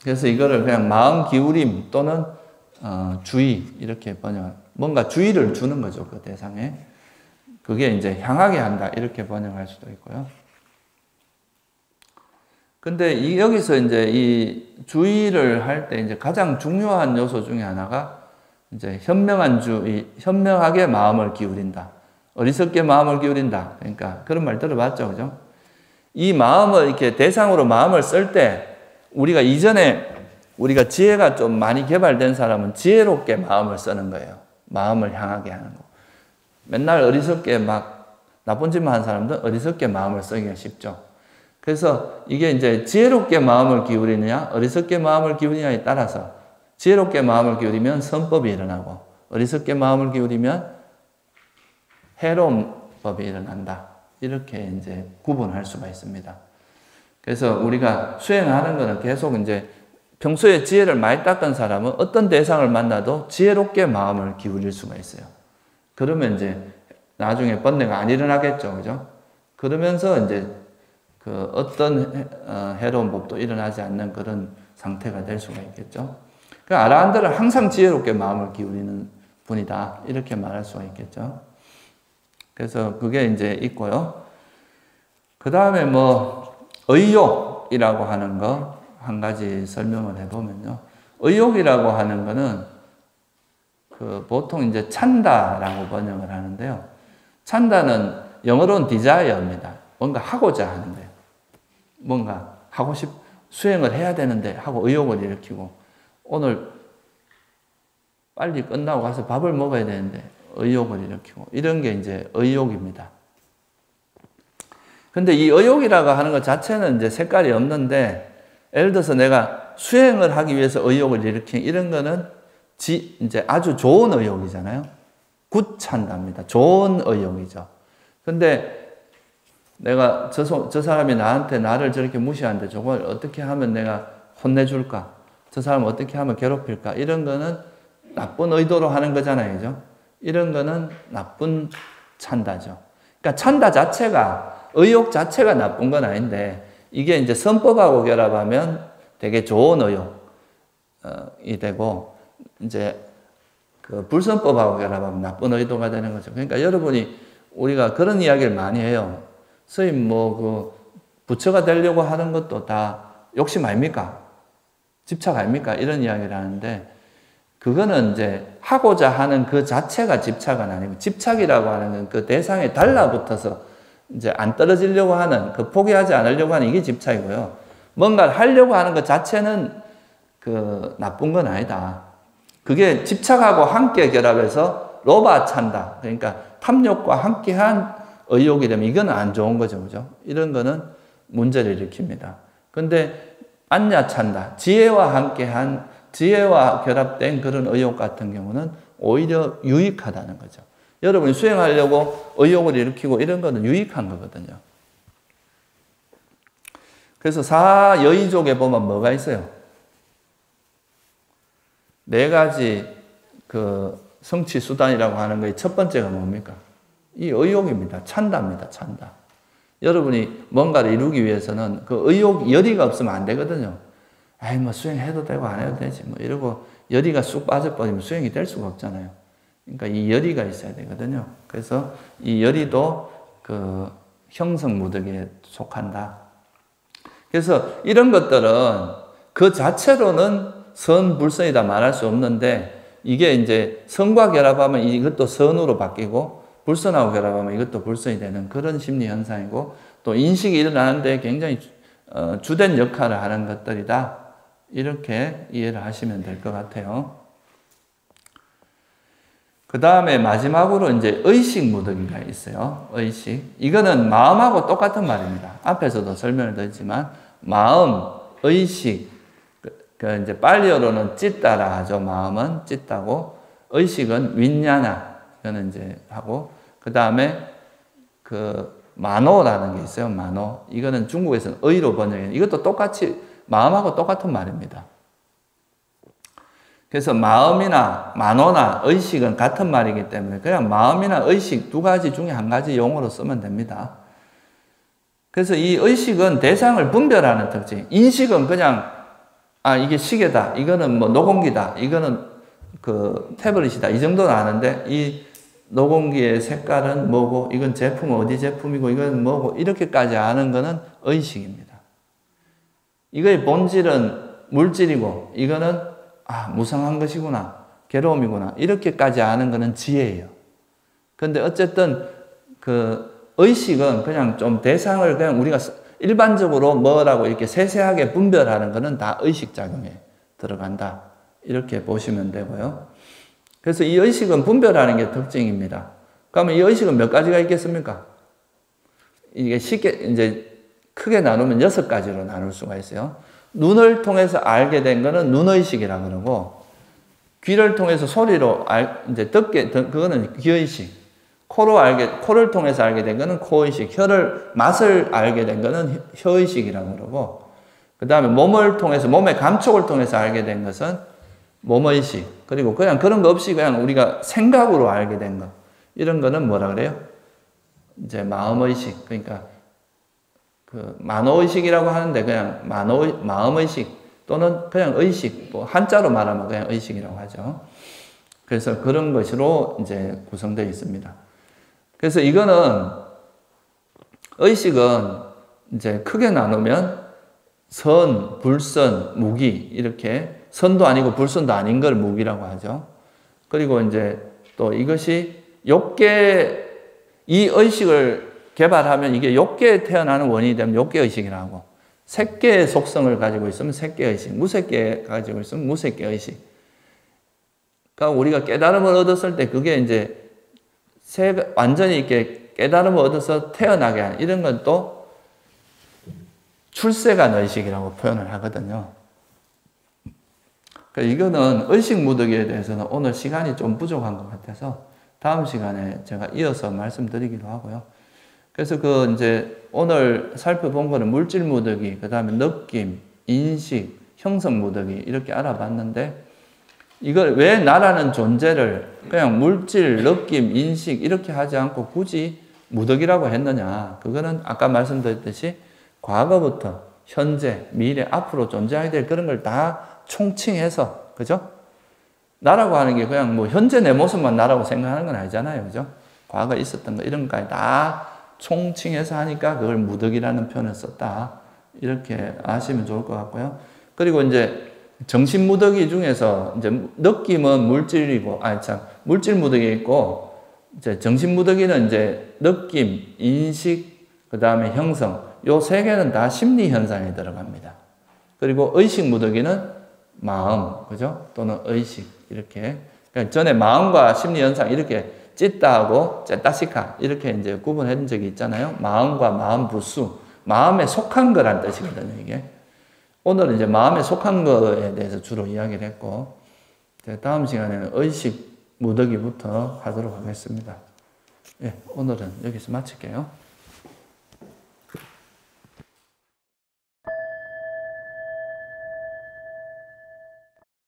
그래서 이거를 그냥 마음 기울임 또는 주의 이렇게 번역, 뭔가 주의를 주는 거죠. 그 대상에. 그게 이제 향하게 한다 이렇게 번역할 수도 있고요. 근데 여기서 이제 이 주의를 할 때 이제 가장 중요한 요소 중에 하나가 이제 현명하게 마음을 기울인다. 어리석게 마음을 기울인다. 그러니까 그런 말 들어봤죠, 그죠? 이 마음을 이렇게 대상으로 마음을 쓸 때 우리가 우리가 지혜가 좀 많이 개발된 사람은 지혜롭게 마음을 쓰는 거예요. 마음을 향하게 하는 거. 맨날 어리석게 막 나쁜 짓만 하는 사람들은 어리석게 마음을 쓰기가 쉽죠. 그래서 이게 이제 지혜롭게 마음을 기울이느냐, 어리석게 마음을 기울이느냐에 따라서 지혜롭게 마음을 기울이면 선법이 일어나고 어리석게 마음을 기울이면 해로운 법이 일어난다. 이렇게 이제 구분할 수가 있습니다. 그래서 우리가 수행하는 거는 계속 이제 평소에 지혜를 많이 닦은 사람은 어떤 대상을 만나도 지혜롭게 마음을 기울일 수가 있어요. 그러면 이제 나중에 번뇌가 안 일어나겠죠. 그죠? 그러면서 이제 그 어떤 해로운 법도 일어나지 않는 그런 상태가 될 수가 있겠죠. 그 아라한들은 항상 지혜롭게 마음을 기울이는 분이다. 이렇게 말할 수가 있겠죠. 그래서 그게 이제 있고요. 그 다음에 의욕이라고 하는 거 한 가지 설명을 해보면요. 의욕이라고 하는 거는 보통 이제 찬다라고 번역을 하는데요. 찬다는 영어로는 desire입니다. 뭔가 하고자 하는 거예요. 뭔가 수행을 해야 되는데 하고 의욕을 일으키고 오늘 빨리 끝나고 가서 밥을 먹어야 되는데 의욕을 일으키고 이런 게 이제 의욕입니다. 근데 이 의욕이라고 하는 것 자체는 이제 색깔이 없는데 예를 들어서 내가 수행을 하기 위해서 의욕을 일으킨 이런 거는 이제 아주 좋은 의욕이잖아요. 굿 찬답니다. 좋은 의욕이죠. 근데 내가 저 사람이 나한테 나를 저렇게 무시하는데 저걸 어떻게 하면 내가 혼내줄까? 저 사람 어떻게 하면 괴롭힐까? 이런 거는 나쁜 의도로 하는 거잖아요. 그죠? 이런 거는 나쁜 찬다죠. 그러니까 찬다 자체가, 의욕 자체가 나쁜 건 아닌데, 이게 이제 선법하고 결합하면 되게 좋은 의욕이 되고, 이제 그 불선법하고 결합하면 나쁜 의도가 되는 거죠. 그러니까 여러분이 우리가 그런 이야기를 많이 해요. 선생님, 부처가 되려고 하는 것도 다 욕심 아닙니까? 집착 아닙니까? 이런 이야기를 하는데, 그거는 이제 하고자 하는 그 자체가 집착은 아니고, 집착이라고 하는 건 그 대상에 달라붙어서 이제 안 떨어지려고 하는, 그 포기하지 않으려고 하는 이게 집착이고요. 뭔가를 하려고 하는 것 자체는 그 나쁜 건 아니다. 그게 집착하고 함께 결합해서 로바 찬다. 그러니까 탐욕과 함께한 의욕이 되면 이건 안 좋은 거죠. 그죠? 이런 거는 문제를 일으킵니다. 근데 안냐 찬다. 지혜와 함께한, 지혜와 결합된 그런 의욕 같은 경우는 오히려 유익하다는 거죠. 여러분이 수행하려고 의욕을 일으키고 이런 거는 유익한 거거든요. 그래서 사여의족에 보면 뭐가 있어요? 4가지 그 성취 수단이라고 하는 거의 첫 번째가 뭡니까? 이 의욕입니다. 찬다입니다. 찬다. 여러분이 뭔가를 이루기 위해서는 그 의욕, 열의가 없으면 안 되거든요. 아이, 수행해도 되고 안 해도 되지. 이러고 열의가 쑥 빠져버리면 수행이 될 수가 없잖아요. 그러니까 이 열의가 있어야 되거든요. 그래서 이 열의도 그 형성무덕에 속한다. 그래서 이런 것들은 그 자체로는 선, 불선이다 말할 수 없는데, 이게 이제 선과 결합하면 이것도 선으로 바뀌고, 불선하고 결합하면 이것도 불선이 되는 그런 심리 현상이고, 또 인식이 일어나는데 굉장히 주된 역할을 하는 것들이다. 이렇게 이해를 하시면 될 것 같아요. 그 다음에 마지막으로 이제 의식무덕이가 있어요. 의식. 이거는 마음하고 똑같은 말입니다. 앞에서도 설명을 드렸지만, 마음, 의식, 이제 빨리어로는 찢다라 하죠. 마음은 찢다고, 의식은 윈냐나, 이거는 이제 하고, 그 다음에 그 마노라는 게 있어요. 마노. 이거는 중국에서는 의로 번역해요. 이것도 똑같이 마음하고 똑같은 말입니다. 그래서 마음이나 마노나 의식은 같은 말이기 때문에 그냥 마음이나 의식 2가지 중에 1가지 용어로 쓰면 됩니다. 그래서 이 의식은 대상을 분별하는 특징. 인식은 그냥 이게 시계다. 이거는 노공기다. 이거는 그 태블릿이다. 이 정도는 아는데, 이 노공기의 색깔은 뭐고, 이건 제품은 어디 제품이고, 이건 뭐고, 이렇게까지 아는 거는 의식입니다. 이거의 본질은 물질이고, 이거는, 무상한 것이구나. 괴로움이구나. 이렇게까지 아는 거는 지혜예요. 근데 어쨌든, 그 의식은 그냥 좀 대상을 그냥 우리가 일반적으로 뭐라고 이렇게 세세하게 분별하는 것은 다 의식작용에 들어간다. 이렇게 보시면 되고요. 그래서 이 의식은 분별하는 게 특징입니다. 그러면 이 의식은 몇 가지가 있겠습니까? 이게 쉽게, 이제 크게 나누면 6가지로 나눌 수가 있어요. 눈을 통해서 알게 된 거는 눈의식이라고 그러고, 귀를 통해서 소리로 이제 그거는 귀의식. 코를 통해서 알게 된 거는 코의식, 맛을 알게 된 거는 혀의식이라고 그러고, 그 다음에 몸을 통해서, 몸의 감촉을 통해서 알게 된 것은 몸의식, 그리고 그냥 그런 거 없이 그냥 우리가 생각으로 알게 된 거, 이런 거는 뭐라 그래요? 이제 마음의식, 그러니까 그 만호의식이라고 하는데 그냥 마음의식 또는 그냥 의식, 한자로 말하면 그냥 의식이라고 하죠. 그래서 그런 것으로 이제 구성되어 있습니다. 그래서 이거는, 의식은 이제 크게 나누면 선, 불선, 무기, 이렇게 선도 아니고 불선도 아닌 걸 무기라고 하죠. 그리고 이제 또 이것이 이 의식을 개발하면 이게 욕계에 태어나는 원인이 되면 욕계의식이라고 하고, 색계의 속성을 가지고 있으면 색계의식, 무색계 가지고 있으면 무색계의식. 그러니까 우리가 깨달음을 얻었을 때 그게 이제 완전히 이렇게 깨달음을 얻어서 태어나게 하는 이런 건 또 출세간 의식이라고 표현을 하거든요. 그러니까 이거는 의식 무더기에 대해서는 오늘 시간이 좀 부족한 것 같아서 다음 시간에 제가 이어서 말씀드리기로 하고요. 그래서 그 이제 오늘 살펴본 거는 물질 무더기, 그 다음에 느낌, 인식, 형성 무더기 이렇게 알아봤는데 이걸 왜 나라는 존재를 그냥 물질, 느낌, 인식 이렇게 하지 않고 굳이 무더기라고 했느냐. 그거는 아까 말씀드렸듯이 과거부터 현재, 미래, 앞으로 존재하게 될 그런 걸 다 총칭해서, 그죠? 나라고 하는 게 그냥 뭐 현재 내 모습만 나라고 생각하는 건 아니잖아요. 그죠? 과거에 있었던 거 이런 것까지 다 총칭해서 하니까 그걸 무더기라는 표현을 썼다. 이렇게 아시면 좋을 것 같고요. 그리고 이제 정신 무더기 중에서 이제 느낌은 물질이고, 물질 무더기 있고, 이제 정신 무더기는 이제 느낌, 인식, 그 다음에 형성, 요 세 개는 다 심리 현상에 들어갑니다. 그리고 의식 무더기는 마음, 그죠? 또는 의식, 이렇게. 그러니까 전에 마음과 심리 현상 이렇게 찌따하고 째따시카 이렇게 이제 구분한 적이 있잖아요. 마음과 마음 부수, 마음에 속한 거란 뜻이거든요, 이게. 오늘은 이제 마음에 속한 거에 대해서 주로 이야기를 했고, 다음 시간에는 의식 무더기부터 하도록 하겠습니다. 예, 오늘은 여기서 마칠게요.